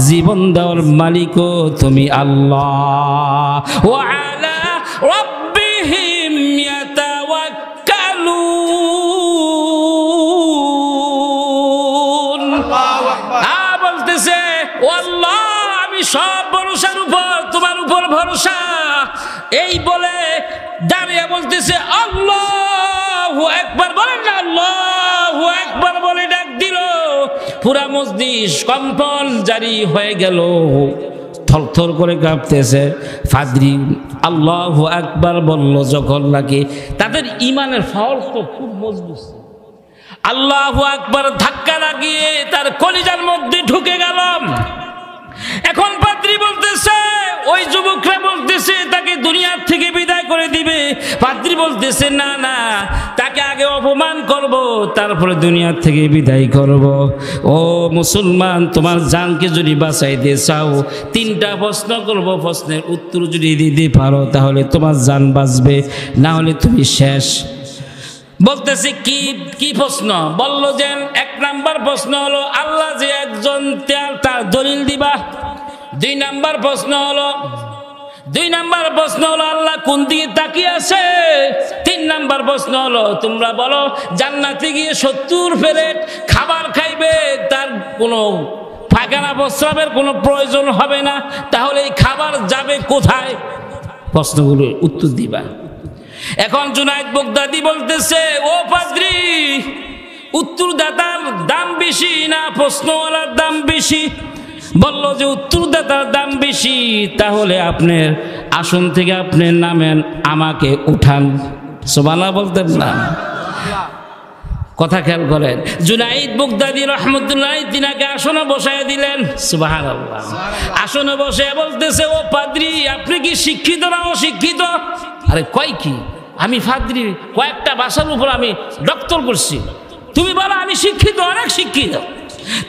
Speaker 1: জীবন দেওয়ার মালিকও তুমি আল্লাহ। ওয়া আলা রাব্বিহিম ইয়াতাওয়াক্কালুন। বলতেছে ও আল্লাহ, আমি সব ভরসার উপর তোমার উপর ভরসা। এই বলে দাঁড়িয়ে বলতেছে আল্লাহু আকবার, বলেন না আল্লাহু আকবার বলে ডাক দিল। পুরা মসজিদ কম্পন জারি হয়ে গেল, থরথর করে কাঁপতেছে। ফাদরি আল্লাহু আকবার বলল যখন নাকি তাদের ইমানের ফাওয়ার তো খুব মজবুত, আল্লাহু আকবার ধাক্কা লাগিয়ে তার কলিজার মধ্যে ঢুকে গেলাম। এখন পাদ্রী বলতেছে, ওই যুবকরা বলতেছে তাকে দুনিয়ার থেকে বিদায় করে দিবে। পাদ্রী বলতেছে না না, তাকে আগে অপমান করব, তারপরে দুনিয়ার থেকে বিদায় করব। ও মুসলমান, তোমার জানকে যদি বাঁচাইতে চাও, তিনটা প্রশ্ন করব, প্রশ্নের উত্তর যদি দিতে পারো তাহলে তোমার জান বাঁচবে, না হলে তুমি শেষ। বলতেছে কি কি প্রশ্ন? বলল যে এক নাম্বার প্রশ্ন হলো আল্লাহ যে একজন, তার দলিল দিবা। দুই নাম্বার প্রশ্ন হলো আল্লাহ কোন দিকে তাকিয়ে আছে। তিন নাম্বার প্রশ্ন হলো তোমরা বলো জান্নাতে গিয়ে 70 প্লেট খাবার খাইবে, তার কোনো পায়খানা প্রস্রাবের কোনো প্রয়োজন হবে না, তাহলে এই খাবার যাবে কোথায়? প্রশ্নগুলোর উত্তর দিবা। এখন জুনাইদ বাগদাদী বলতেছে ও পাদ্রী, উত্তরদাতার দাম বেশি না প্রশ্নওয়ালার দাম বেশি? বলল যে উত্তরদাতার দাম বেশি, তাহলে আপনার আসন থেকে আপনি নামেন, আমাকে উঠান। সুবহানাল্লাহ বলতেন না? কথা খেয়াল করেন। জুনাইদ বাগদাদী রাহমাতুল্লাহ তিনাকে আসনে বসায় দিলেন। সুবহানাল্লাহ। আসনে বসে বলতেছে ও পাদ্রী, আপনি কি শিক্ষিত না অশিক্ষিত? আরে কয় কি, আমি পাদ্রী, কয়েকটা ভাষার উপর আমি ডক্টর করছি। তুমি বলো আমি শিক্ষিত, অনেক শিক্ষিত।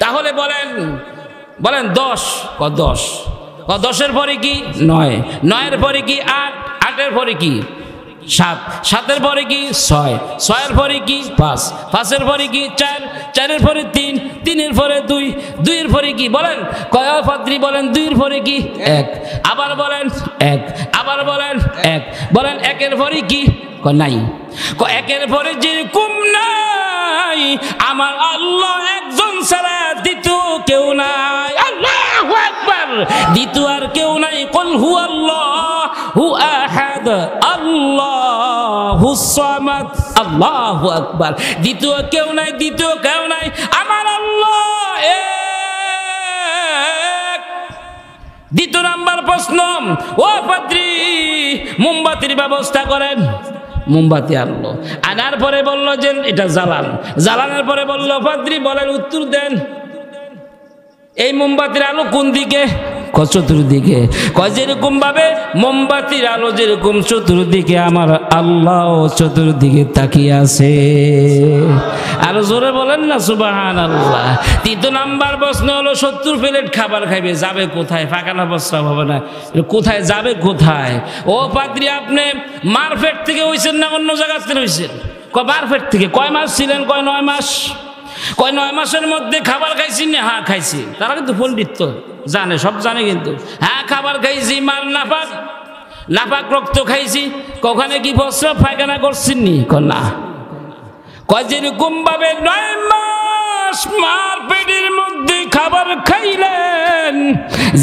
Speaker 1: তাহলে বলেন 10। 10-এর পরে কি 9, 9-এর পরে কি 8, 8-এর পরে কি 7, 7-এর পরে কি 6, 6-এর পরে কি 5, 5-এর পরে কি 4, 4-এর পরে 3, 3-এর পরে 2, 2-এর পরে কি বলেন? কয় পাদ্রী বলেন 2-এর পরে কি 1, আবার বলেন 1, আবার বলেন 1, বলেন 1-এর পরে কি? কয় নাই। কয় 1-এর পরে যেরকম নাই, আমার আল্লাহ একজন ছাড়া দ্বিতীয় কেউ নাই। আল্লাহু আকবার। দ্বিতীয় আর কেউ নাই। কুল হুয়াল্লাহু আহাদ আল্লাহুস সামাদ। আল্লাহু আকবার। দ্বিতীয় কেউ নাই, দ্বিতীয় কেউ নাই, আমার আল্লাহ এক। দ্বিতীয় নাম্বার প্রশ্ন, ও পাদ্রী মোমবাতির ব্যবস্থা করেন। মোমবাতি আনলো, আনার পরে বলল যে এটা জ্বালান। জ্বালানোর পরে বলল পাদ্রী বলেন উত্তর দেন, এই মোমবাতির আলো কোন দিকে? চতুর্দিকে। কয় যেরকম ভাবে মোমবাতির আলো যেরকম চতুর্দিকে, আমার আল্লাহ চতুর্দিকে তাকিয়ে আছে। আরো জোরে বলেন না সুবহানাল্লাহ। তৃতীয় নাম্বার প্রশ্ন হলো 70 প্লেট খাবার খাইবে, যাবে কোথায়? পায়খানা প্রস্রাব হবে না, কোথায় যাবে কোথায়? ও পাদ্রী, আপনি মারফেট থেকে হইছেন না অন্য জায়গা থেকে হইছেন? কয় মারফেট থেকে। কয় মাস ছিলেন? কয় 9 মাস। কয় 9 মাসের মধ্যে খাবার খাইছি না? হ্যাঁ খাইছি। তারা কিন্তু পণ্ডিত জানে, সব জানে কিন্তু। হ্যাঁ খাবার খাইছি, মার নাপাক রক্ত খাইছি। কখনে কি প্রস্রাব পায়খানা করছেননি? না। কয় যেরকম ভাবে 9 মাস মার পেটের মধ্যে খাবার খাইলেন,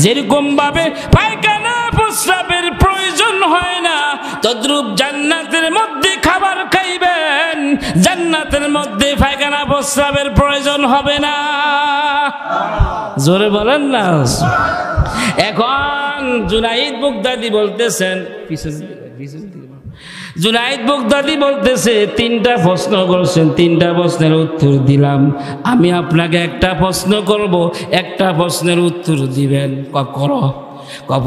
Speaker 1: যেরকম ভাবে পায়খানা প্রস্রাবের প্রয়োজন হয় না, তদ্রূপ জান্নাতের মধ্যে খাবার খাইবেন, জান্নাতের মধ্যে পায়খানা প্রস্রাবের প্রয়োজন হবে না। জোরে বলেন না। এখন জুনাইদ বাগদাদী বলতেছেন, জুনাইদ বাগদাদী বলতেছে 3টা প্রশ্ন করছেন, 3টা প্রশ্নের উত্তর দিলাম, আমি আপনাকে একটা প্রশ্ন করব, একটা প্রশ্নের উত্তর দিবেন। করো।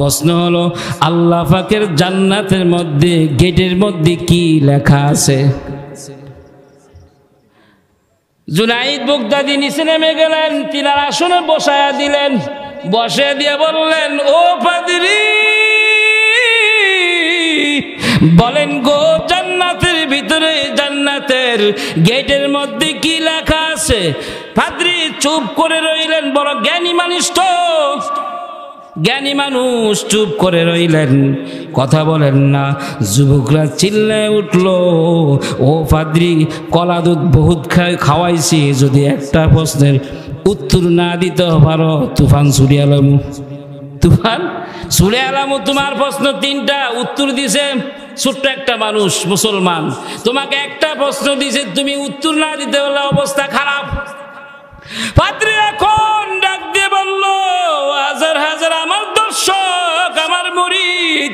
Speaker 1: প্রশ্ন হলো আল্লাহ পাকের জান্নাতের মধ্যে গেটের মধ্যে কি লেখা আছে? জুনাইদ বাগদাদি নিচে নেমে গেলেন, তিনার আসনে বসায়া দিলেন, বসে দিয়ে বললেন, ও পাদ্রী বলেন গো, জান্নাতের ভিতরে জান্নাতের গেটের মধ্যে কি লেখা আছে? পাদ্রী চুপ করে রইলেন, বড় জ্ঞানী মানুষ তো, জ্ঞানী মানুষ চুপ করে রইলেন, কথা বলেন না। যুবকরা চিল্লায় উঠল, ও পাদ্রী কলা দুধ বহুত খাওয়াইছি, যদি একটা প্রশ্নের উত্তর না দিতে পারো তুফান ছুড়ে আলামু, তুফান ছুড়ে আলামু। তোমার প্রশ্ন 3টা উত্তর দিছে, ছোট্ট একটা মানুষ মুসলমান, তোমাকে একটা প্রশ্ন দিছে, তুমি উত্তর না দিতে পারলে অবস্থা খারাপ। পাদ্রী এখন ডাক দিয়ে বলল, হাজার হাজার আমার দর্শক, আমার মুরিদ,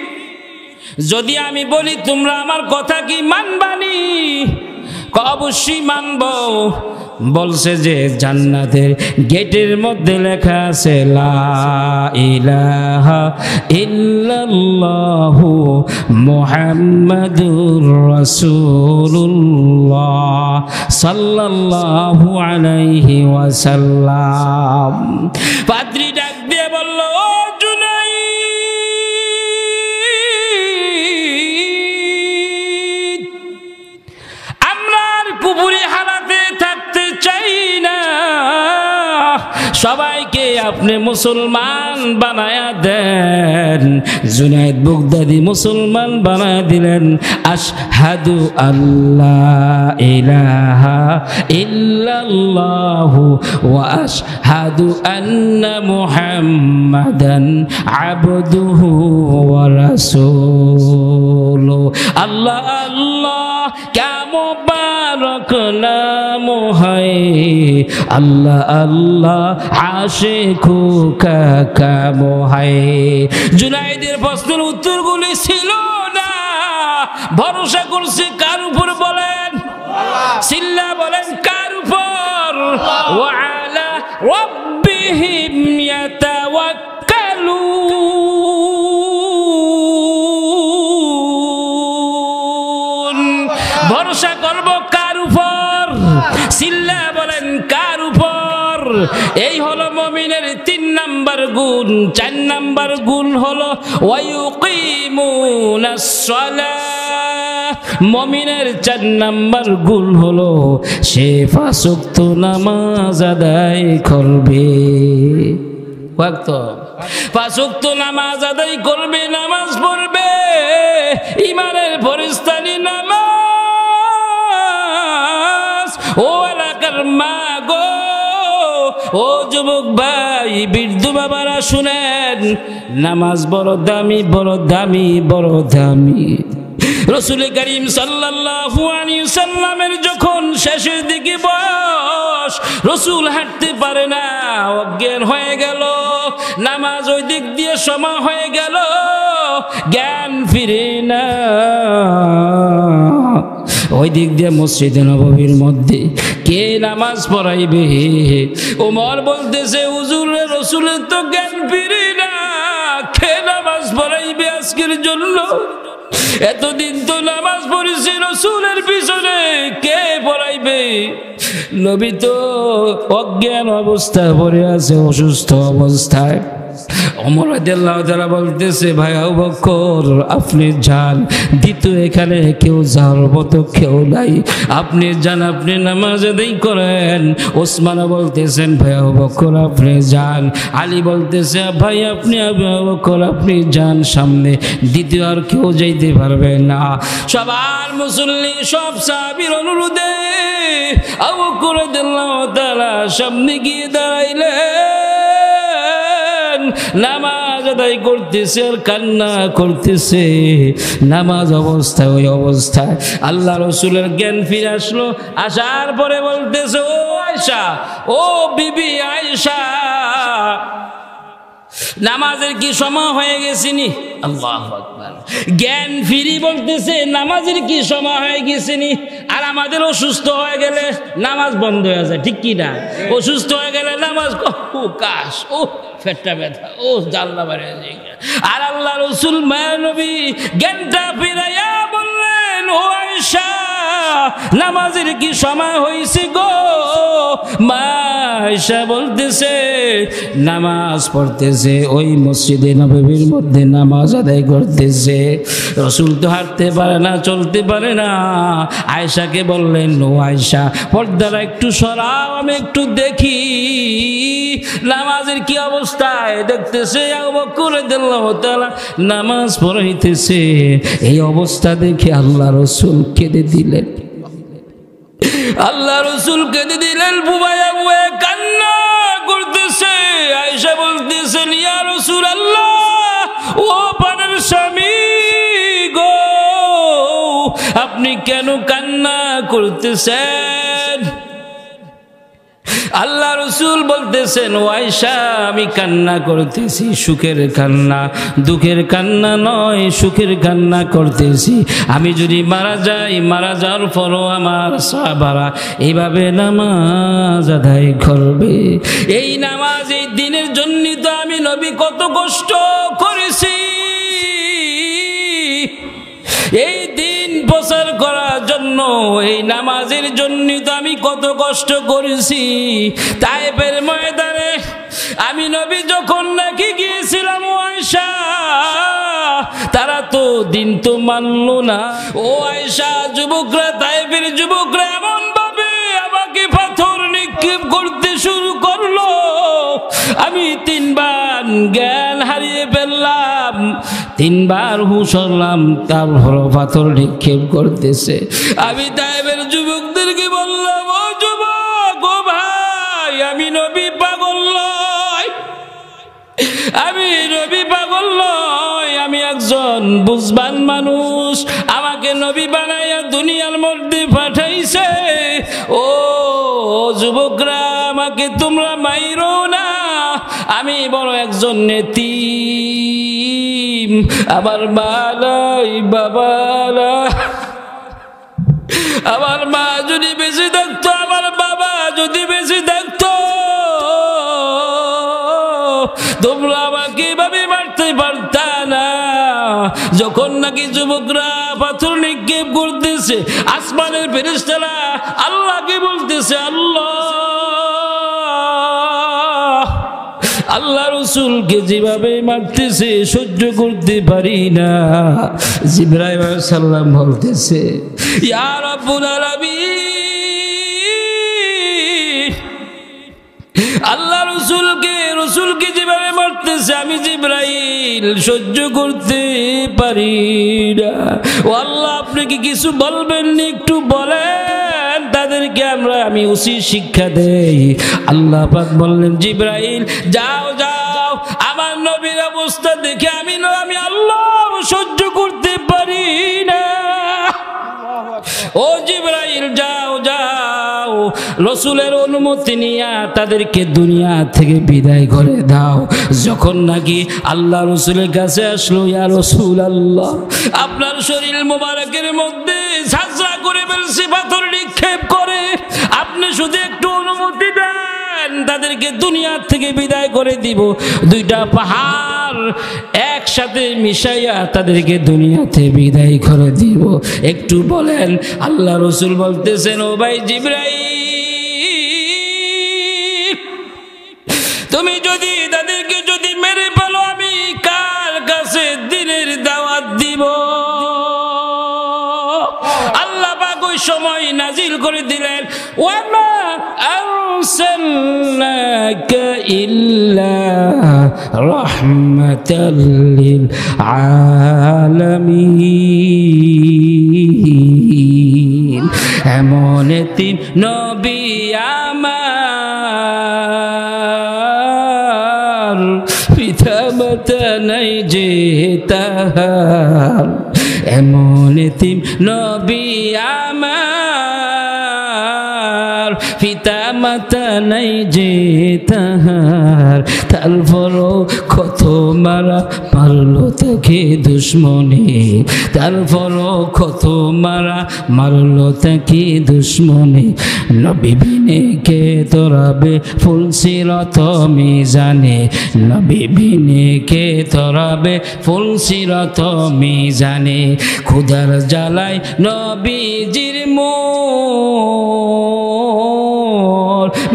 Speaker 1: যদি আমি বলি তোমরা আমার কথা কি মানবানি? অবশ্যই মানব। বলছে যে জান্নাতের গেটের মধ্যে লেখা আছে লা ইলাহা ইল্লাল্লাহু মুহাম্মাদুর রাসূলুল্লাহ সাল্লাল্লাহু আলাইহি ওয়াসাল্লাম। পাদ্রী ডাক দিয়ে বলল, ও জুনাইদ, আমরা কুপুরি হালাতে থাকতে চাই না, সবাইকে আপনি মুসলমান বানায়া দেন। জুনাইদ বাগদাদি মুসলমান বানায়া দিলেন। আশহাদু আল্লাহ ইলাহা ইল্লাল্লাহু ওয়া আশহাদু আন্না মুহাম্মাদান আবদুহু ওয়া রাসূলুহু। আল্লাহ আল্লাহ ক্যা মুবারক নাম है, আল্লাহ আল্লাহ আশিকু কা কাম है। জুনাইদের প্রশ্নের উত্তরগুলি ছিল না, ভরসা করছে কার উপর বলেন? সিল্লা বলেন কার উপর? ওয়া আলা রাব্বিহিম ইয়াতাওয়াক্কালুন। ভরসা করব কার উপর? সিল্লা বলেন কার উপর? এই হলো মুমিনের 3 নাম্বার গুণ। 4 নাম্বার গুণ হলো ওয়ায়ুকিমুনাস সালাহ। মুমিনের 4 নাম্বার গুণ হলো সে 5 ওয়াক্ত নামাজ আদায় করবে। ওয়াক্ত 5 ওয়াক্ত নামাজ আদায় করবে, নামাজ পড়বে, ঈমানের ফরিস্তানি নামাজ। ও এলাকার মা গো, ও যুবক ভাই, বৃদ্ধ বাবারা শুনেন, নামাজ বড় দামি, বড় দামি, বড় দামি। রাসূল করিম সাল্লাল্লাহু আলাইহি ওয়াসাল্লামের যখন শেষের দিকে বয়স, রাসূল হাঁটতে পারে না, অজ্ঞান হয়ে গেল, নামাজ ওই দিক দিয়ে সময় হয়ে গেল, জ্ঞান ফিরে না। ওই দিক দিয়ে মসজিদে নববীর মধ্যে কে নামাজ পড়াইবে? ওমর বলতেছে, হুজুর রাসূলের তো জ্ঞান ফিরে না, কে নামাজ পড়াইবে আজকের জন্য? এতদিন তো নামাজ পড়েছি রাসূলের পিছনে, কে পড়াইবে? নবী তো অজ্ঞান অবস্থায় পড়ে আছে, অসুস্থ অবস্থায়। ওমর রাদিয়াল্লাহু তাআলা বলতেছে, ভাই আবু বকর আপনি যান, দ্বিতীয় এখানে কেউ যাওয়ার মতো কেউ নাই, আপনি যান, আপনি নামাজ আদায় করেন। ওসমান বলতেছেন, ভাই আবু বকর আপনি যান। আলী বলতেছে, ভাই আপনি আবু বকর আপনি যান সামনে, দ্বিতীয় আর কেউ যাইতে পারবে না। সবার মুসল্লি, সব সাহাবীর অনুরোধে আবু বকর রাদিয়াল্লাহু তাআলা সামনে গিয়ে দাঁড়াইলেন। নামাজ আদায় করতেছে আর কান্না করতেছে। নামাজ অবস্থায়, ওই অবস্থায় আল্লাহ রসুলের জ্ঞান ফিরে আসলো। আসার পরে বলতেছে, ও আয়েশা, ও বিবি আয়েশা, নামাজের কি সময় হয়ে গেছিনি? আল্লাহু আকবার। জ্ঞান ফিরি বলতেছে, নামাজের কি সময় হয়ে গেছিনি? আর আমাদের অসুস্থ হয়ে গেলে নামাজ বন্ধ হয়ে যায়, ঠিক কি না? অসুস্থ হয়ে গেলে নামাজ, ও কাশ, ও পেটটা ব্যথা, ও জানলা বাড়ি। আর আল্লাহ রসুল মায়া নবী জ্ঞানটা ফিরাইয়া বললেন, ও আয়েশা নামাজের কি সময় হয়েছে গো? মা আয়েশা বলতেছে নামাজ পড়তেছে, ওই মসজিদে নববীর মধ্যে নামাজ আদায় করতেছে। রাসূল তো হাঁটতে পারে না, চলতে পারে না। আয়েশাকে বললেন, ও আয়েশা, পর্দাটা একটু সরাও, আমি একটু দেখি নামাজের কি অবস্থায়। দেখতেছে আবু বকর রাদিয়াল্লাহু তাআলা নামাজ পড়াইতেছে। এই অবস্থা দেখে আল্লাহ রাসূল কেঁদে দিলেন। আল্লাহ রাসূল কেঁদে দিলেন, বুবাইয়া বুবাইয়া কান্না করতেছে। আয়েশা বলতেছেন, ইয়া রাসূলুল্লাহ, ও প্রাণের স্বামী গো, আপনি কেন কান্না করতেছেন? আল্লাহ রাসূল বলতেছেন, ও আয়েশা, আমি কান্না করতেছি সুখের কান্না, দুঃখের কান্না নয়, সুখের কান্না করতেছি। আমি যদি মারা যাই, মারা যাওয়ার পরও আমার সাহাবারা এইভাবে নামাজ আদায় করবে। এই নামাজ, এই দিনের জন্য তো আমি নবী কত কষ্ট করেছি। এই দিন প্রচার করার জন্য, এই নামাজের জন্য তো আমি কত কষ্ট করেছি। তায়েফের ময়দানে আমি নবী যখন নাকি গিয়েছিলাম আয়েশা, তারা তো দিন তো মানলো না। ও আয়েশা, যুবকরা, তায়েফের যুবকরা এমন ভাবে আমাকে পাথর নিক্ষেপ করতে শুরু করলো, আমি 3 বার জ্ঞান হারিয়ে ফেললাম, 3 বার হুঁশ হলাম, তারপর পাথর নিক্ষেপ করতেছে। আমি তায়েফের যুবকদেরকে বললাম, ও যুবক, ও ভাই, আমি নবী পাগল নয়, আমি নবী পাগল নয়, আমি একজন বুঝবান মানুষ। আমাকে নবী বানাইয়া দুনিয়ার মধ্যে পাঠাইছে। ও যুবকরা, আমাকে তোমরা মাইরো না, আমি বড় একজন নেতিম, আমার মা নাই, বাবা নাই। আমার মা যদি বেঁচে থাকতো, আমার বাবা যদি বেঁচে থাকতো, তোমরা আমাকে এভাবে মারতে পারতা না। যখন নাকি যুবকরা পাথর নিক্ষেপ করতেছে, আসমানের ফেরেশতারা আল্লাহকে বলতেছে, আল্লাহ রাসূলকে যেভাবে মারতেছে সহ্য করতে পারি না। জিবরাইল আলাইহিস সালাম বলতেছে, ইয়া রাব্বুল আলামিন, আল্লাহ রসুলকে যেভাবে মারতেছে আমি জিবরাইল সহ্য করতে পারি না। ও আল্লাহ, আপনি কি কিছু বলবেন না? একটু বলেন, তাদেরকে আমি উচিত শিক্ষা দেই। আল্লাহ পাক বললেন, জিবরাইল যাও যাও, আমার নবীর অবস্থা দেখে আমি আল্লাহ সহ্য করতে পারি না। ও জিবরাইল যাও যাও, রসুলের অনুমতি নিয়ে তাদেরকে দুনিয়া থেকে বিদায় করে দাও। যখন নাকি আল্লাহ রসুলের কাছে আসলো, ইয়া রাসূলুল্লাহ, আপনার শরীর মোবারকের মধ্যে ঝাঁঝরা করে ফেলছে পাথর নিক্ষেপ করে, আপনি শুধু একটু অনুমতি দেন, তাদেরকে দুনিয়া থেকে বিদায় করে দিব। 2টা পাহাড় একসাথে মিশাইয়া তাদেরকে দুনিয়াতে বিদায় করে দিব। একটু বলেন। আল্লাহ রসুল বলতেছেন, ও ভাই জিবরাইল, তুমি যদি তাদেরকে যদি মেরে ফেলো, আমি কার কাছে দিনের দাওয়াত দিব? আল্লাহ পাক ওই সময় নাজিল করে দিলেন, ওয়ামা আরসালনাকা ইল্লা রাহমাতাল লিল আলামিন। এমন তিন নবী আমার, পিতা মাতা নাই যে তাহার। এমন তিন নবী আমার, পিতা মাতা নাই যে তাহার। তারপরও কত মারা মারলো তাকে দুশ্মনে, তারপরও কত মারা মারলো তাকে দুশ্মনে। নবী বিনে কে তোরাবে ফুলসিরাত মিজানে, নবী বিনে কে তোরাবে ফুলসিরাত মিজানে। খুদার জ্বালায় নবীজির মোর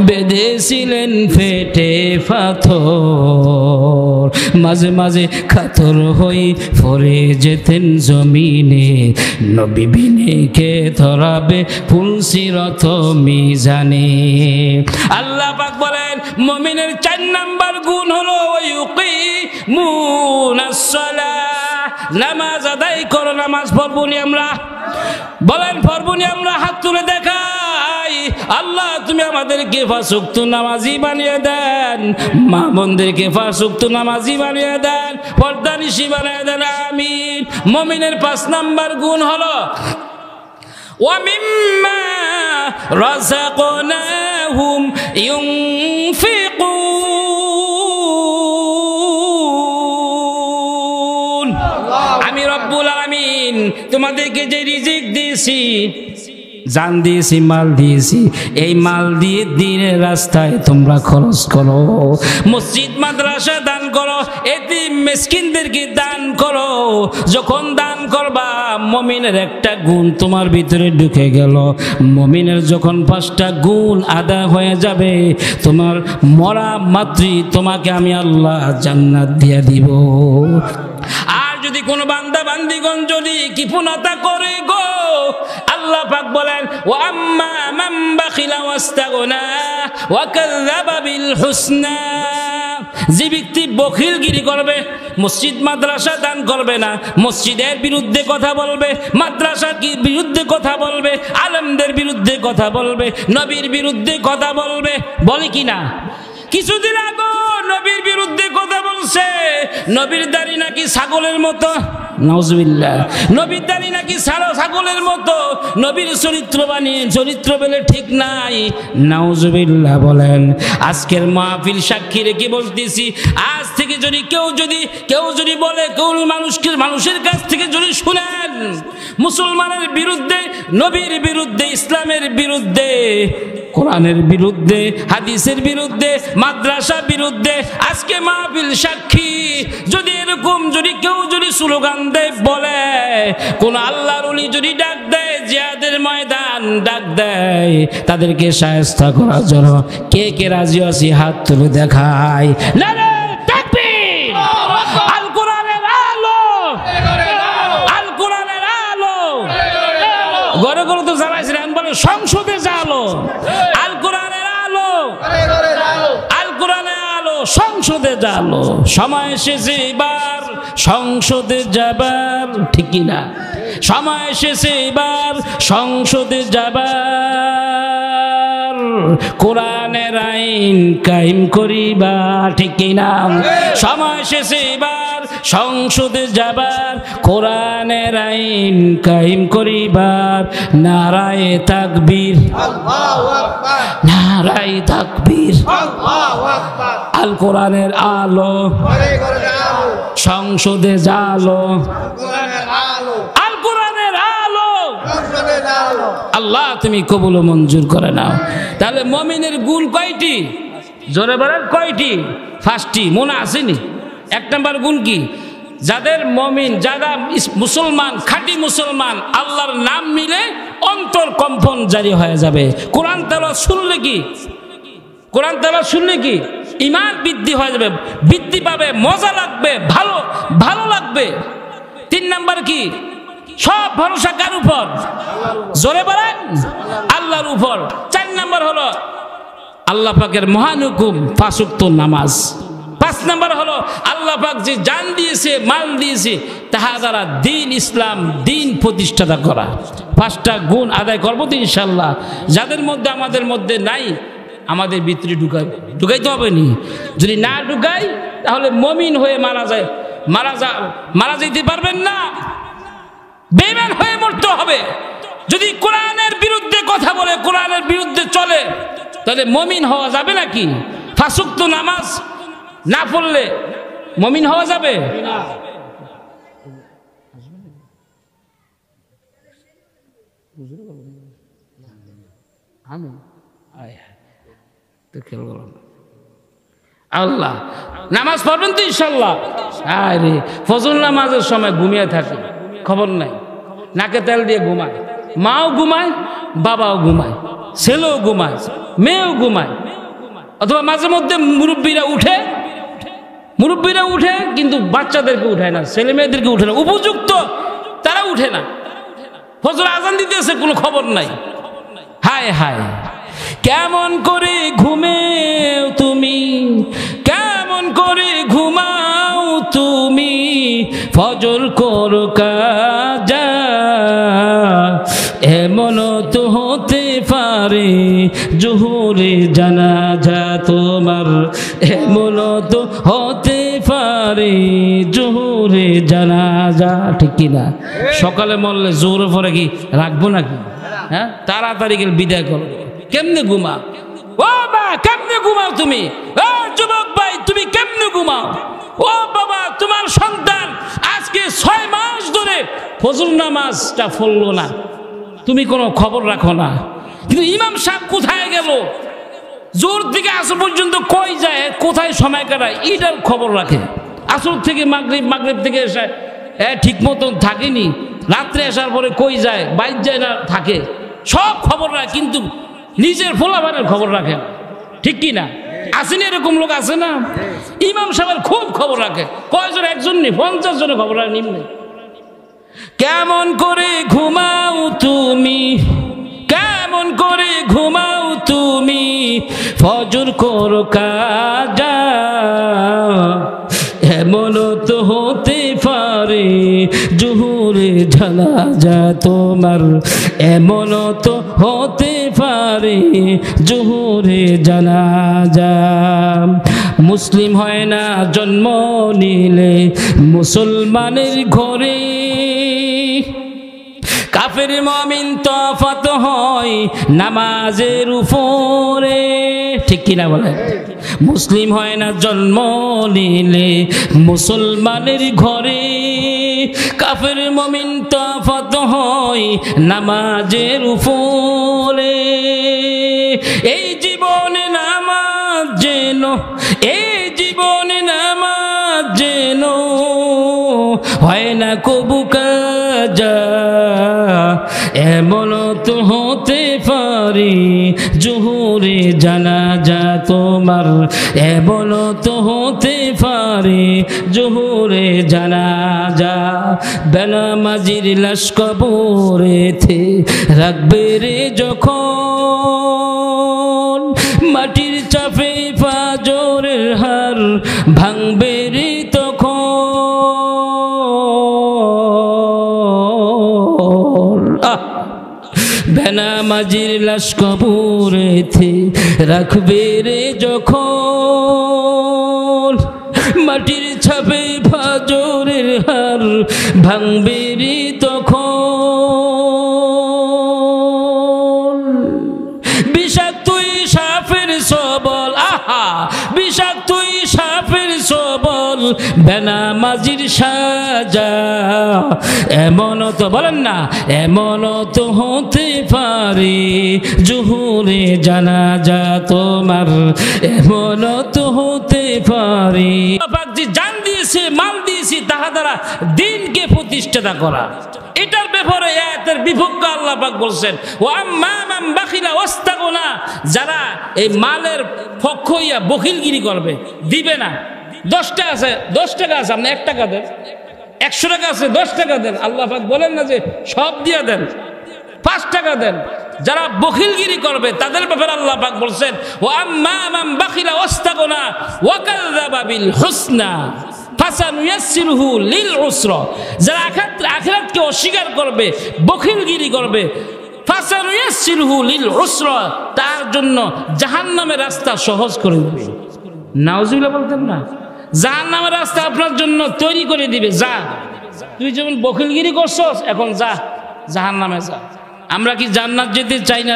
Speaker 1: বেঁধেছিলেন ফেটে পাথর, মাঝে মাঝে কাতর হয়ে পড়ে যেতেন জমিনে। নবী বিনে কে ধরাবে ফুলসিরাত মিজানে। আল্লাহ পাক বলেন মুমিনের 4 নাম্বার গুণ হলো ইউকিমুনাস সালাহ, নামাজ আদায় করো। নামাজ পড়বনি আমরা, বলেন পড়বনি আমরা? হাত তুলে দেখাই। আল্লাহ তুমি আমাদেরকে 5 ওয়াক্ত নামাজি বানিয়ে দেন, মা বোনদেরকে 5 ওয়াক্ত নামাজি বানিয়ে দেন, পর্দানিশী বানিয়ে দেন, আমিন। মুমিনের 5 নাম্বার গুণ হলো ওয়া মিম্মা রাযাকনাহুম ইউনফিকুন। আমি রব্বুল আলামিন তোমাদেরকে যে রিজিক দিয়েছি, জান দিয়েছি, মাল দিয়েছি, এই মাল দিয়ে দ্বীনের রাস্তায় তোমরা খরচ করো। মসজিদ মাদ্রাসা দান করো, এতিম মিসকিনদেরকে দান করো। যখন দান করবা মুমিনের একটা গুণ তোমার ভিতরে ঢুকে গেল। মুমিনের যখন 5টা গুণ আদায় হয়ে যাবে, তোমার মরা মাত্রই তোমাকে আমি আল্লাহ জান্নাত দিয়ে দিব। আর যদি কোনো বান্দা বান্দিগণ যদি কৃপণতা করে গো, আল্লাহ পাক বলেন ওয়া আম্মা মান বাখিলা ওয়াস্তাগনা ওয়া কাযাবা বিল হুসনা। যে ব্যক্তি বখিলগিরি করবে, মসজিদ মাদ্রাসা দান করবে না, মসজিদের বিরুদ্ধে কথা বলবে, মাদ্রাসার বিরুদ্ধে কথা বলবে, আলেমদের বিরুদ্ধে কথা বলবে, নবীর বিরুদ্ধে কথা বলবে, বলে কিনা? কিছুদিন আগে নবীর বিরুদ্ধে কথা বলছে, নবীর দাড়ি নাকি ছাগলের মতো, নাউজুবিল্লাহ। নবীর দাড়ি নাকি ছাগলের মতো, নবীর চরিত্র বলে ঠিক নাই, নাউজুবিল্লাহ বলেন। আজকের মাহফিল সাক্ষী রেখে বলতেছি, আজ থেকে যদি কেউ যদি বলে, কেউ মানুষের কাছ থেকে যদি শুনেন মুসলমানের বিরুদ্ধে, নবীর বিরুদ্ধে, ইসলামের বিরুদ্ধে, কোরআনের বিরুদ্ধে, হাদিসের বিরুদ্ধে, মাদ্রাসা বিরুদ্ধে, আজকে মাহফিল সাক্ষী, যদি এরকম কেউ স্লোগান দেয়, বলে কোন আল্লাহর ওলি যদি ডাক দেয়, জিহাদের ময়দান ডাক দেয়, তাদেরকে শায়েস্তা করার জন্য কে কে রাজি আছি হাত তুলে দেখায়। নারে তাকবীর! আল কোরআনের আলো, আল কোরআনের আলো ঘরে ঘরে তো জ্বালাইছিলেন, বলে সংসদে জ্বালো। আল কোরআনের আলো, আল কোরআনের আলো সংসদে জ্বালো। সময় এসেছে এবার সংসদে যাবার, ঠিক কিনা? সময় এসেছে এবার সংসদে যাবার, কোরআনের আইন কায়েম করিবা, ঠিক কিনা? সময় এসেছে এবার সংসদে যাবার, কোরআনের আইন কায়েম করিবার। নারায়ে তাকবীর, আল্লাহু আকবার, নারায়ে তাকবীর, আল্লাহু আকবার। আল কোরআনের আলো, সংসদে জালো, আল কোরআনের আলো। আল্লাহ তুমি কবুল ও মঞ্জুর করে নাও। তাহলে মুমিনের গুণ কয়টি? জোরে বলেন কয়টি? 5টি। মনে আসেনি? 1 নাম্বার গুণ কি? যাদের মুমিন, যারা মুসলমান, খাঁটি মুসলমান, আল্লাহর নাম মিলে অন্তর কম্পন জারি হয়ে যাবে। কোরআন তেলাওয়াত শুনলে কি, কোরআন তেলাওয়াত শুনলে কি ঈমান বৃদ্ধি হয়ে যাবে, বৃদ্ধি পাবে, মজা লাগবে, ভালো লাগবে। 3 নাম্বার কি? সব ভরসা কার উপর? জোরে বলেন আল্লাহর উপর। 4 নাম্বার হলো আল্লাহ পাকের মহান হুকুম 5 ওয়াক্ত নামাজ। 5 নাম্বার হলো আল্লাহ পাক যে জান দিয়েছে, মাল দিয়েছে, তাহা দ্বারা দ্বীন ইসলাম, দ্বীন প্রতিষ্ঠাতা করা। 5টা গুণ আদায় করবো তো ইনশাল্লাহ। যাদের মধ্যে আমাদের মধ্যে নাই, আমাদের ভিতরে ঢুকাইতে হবে নি। যদি না ঢুকাই তাহলে মুমিন হয়ে মারা যেতে পারবেন না, বেঈমান হয়ে মরতে হবে। যদি কোরআনের বিরুদ্ধে কথা বলে, কোরআনের বিরুদ্ধে চলে, তাহলে মুমিন হওয়া যাবে নাকি? 5 ওয়াক্ত নামাজ না পড়লে মুমিন হওয়া যাবে? আল্লাহ নামাজ পড়বেন তো ইনশাল্লাহ? আরে ফজর নামাজের সময় ঘুমিয়ে থাকে, খবর নাই, নাকে তেল দিয়ে ঘুমায়, মাও ঘুমায়, বাবাও ঘুমায়, ছেলেও ঘুমায়, মেয়েও ঘুমায়, অথবা মাঝে মধ্যে মুরব্বীরা উঠে কিন্তু বাচ্চাদেরকে উঠায় না, ছেলে মেয়েদেরকে উঠে না, উপযুক্ত তারা উঠে না, ফজর আজান দিতেছে কোনো খবর নাই। হায় হায়, কেমন করে ঘুমেও তুমি, কেমন করে ঘুমাও তুমি, ফজর করো কাজা, এমন তো হতে পারে জোহরে জানাজা তোমার, এমন তো হতে পারে জোহরে জানাজা, ঠিক কিনা? সকালে মরলে জোরে পরে কি রাখবো নাকি? হ্যাঁ, তাড়াতাড়ি গেলে বিদায় করো। কেমনে ঘুমা ও মা, কেমনে ঘুমাও তুমি? ও যুবক ভাই, তুমি কেমনে ঘুমাও? ও বাবা, তোমার সন্তান আজকে 6 মাস ধরে ফজর নামাজটা পড়লো না, তুমি কোনো খবর রাখো না। কিন্তু ইমাম সাহেব কোথায় গেল, জোর থেকে আসর পর্যন্ত কই যায়, কোথায় সময় কাটায়, এটার খবর রাখে। আসর থেকে মাগরিব, মাগরিব থেকে এসে ঠিক মতন থাকেনি, রাত্রে আসার পরে কই যায়, বাইর যায় না, থাকে, সব খবর রাখে, কিন্তু নিজের ফলাফলের খবর রাখে না, ঠিক কি না? আসেনি এরকম লোক, আছে না? ইমাম সাহেবের খুব খবর রাখে, কয়জন? একজন নেই, 50 জনের খবর রাখে নিম্নে। কেমন করে ঘুমাও তুমি, কেমন করে ঘুমাও তুমি, ফজর করো কাজা, এমন তো হতে পারে জোহরে জানাজা তোমার, এমন তো হতে পারে জোহরে জানাজা। মুসলিম হয় না জন্ম নিলে মুসলমানের ঘরে, কাফের মুমিন তফাত হয় নামাজের উপরে, ঠিক কিনা বলে? মুসলিম হয় না জন্ম নিলে মুসলমানের ঘরে, কাফের মুমিন তফাত হয় নামাজের উপরে। এই জীবনে নামাজ যেন, এই জীবনে নামাজ যেন হয় না কবু কাজা, এমন তো হতে পারে জোহরে জানাজা তোমার, এমন তো হতে পারে জোহরে জানাজা। বেনামাজির লাশ কবরেতে রাখবে রে যখন, মাটির চাপে ফাজরের হার ভাঙবে রে তখন। বেনামাজির লাশ কবরেতে রাখবে রে যখন, মাটির ছাপে ফাজরের হার ভাঙবে রে তখন। বিষাক্ত সাপের সবল, আহা বিষাক্ত সাপের সবল, বেনামাজির সাজা, এমন তো বলেন না, এমন তো হতে পারে জোহরে জানাজা তোমার, এমন তো হতে পারে। জান দিয়েছে, মাল দিয়েছি, তাহা দ্বারা দিনকে প্রতিষ্ঠাতা করা, এটার ব্যাপারে আয়াতের বিপক্ষে আল্লাহ পাক বলছেন, ও আম্মা মান বাখিলা ওয়াস্তাগনা, যারা এই মালের পক্ষ হইয়া বখিলগিরি করবে, দিবে না। 10 টাকা আছে, 10 টাকা আছে, আপনি 1 টাকা দেন, 100 টাকা আছে, 10 টাকা দেন, আল্লাহ পাক বলেন না যে সব দিয়ে দেন, 5 টাকা দেন। যারা বখিলগিরি করবে তাদের ব্যাপারে আল্লাহ পাক বলছেন, ও আম্মা মান বাখিলা ওয়াস্তাগনা ওয়া কাযযাবা বিল হুসনা ফাসানুয়াসসিরহু লিল উসরা, যারা আখিরাতকে অস্বীকার করবে, বখিলগিরি করবে, ফাসানুয়াসসিরহু লিল উসরা, তার জন্য জাহান্নামের রাস্তা সহজ করে দিবে। নাউজুবিল্লাহ বলতেন না? জাহান্নামের রাস্তা আপনার জন্য তৈরি করে দিবে। যা, তুই যেমন বখিলগিরি করছস, এখন যা জাহান্নামে যা। আমরা কি জান্নাত যেতে চাই না?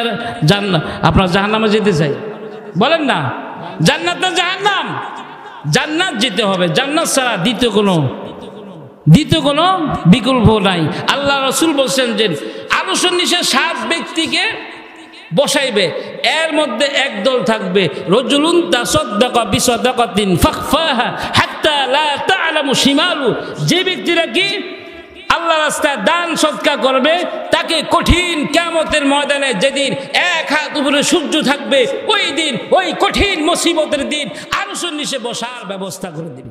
Speaker 1: জান্নাত, আপনার জাহান্নামে যেতে চাই? বলেন না, জান্নাত না জাহান্নাম? জান্নাত যেতে হবে, জান্নাত ছাড়া দ্বিতীয় কোনো বিকল্প নাই। আল্লাহ রাসূল বলছেন যে আরশের নিচে 7 ব্যক্তিকে বসাইবে, এর মধ্যে একদল থাকবে রাজুলুন তাসাদ্দাকা বিসাদাকাতিন ফাখফাহা হাত্তা লা তা'লামু শিমালু, যে ব্যক্তিরা কি আল্লাহর রাস্তায় দান সদকা করবে তাকে কঠিন কিয়ামতের ময়দানে যেদিন 1 হাত উপরে সূর্য থাকবে ওই দিন, ওই কঠিন মুসিবতের দিন আরশের নিচে বসার ব্যবস্থা করে দিবে।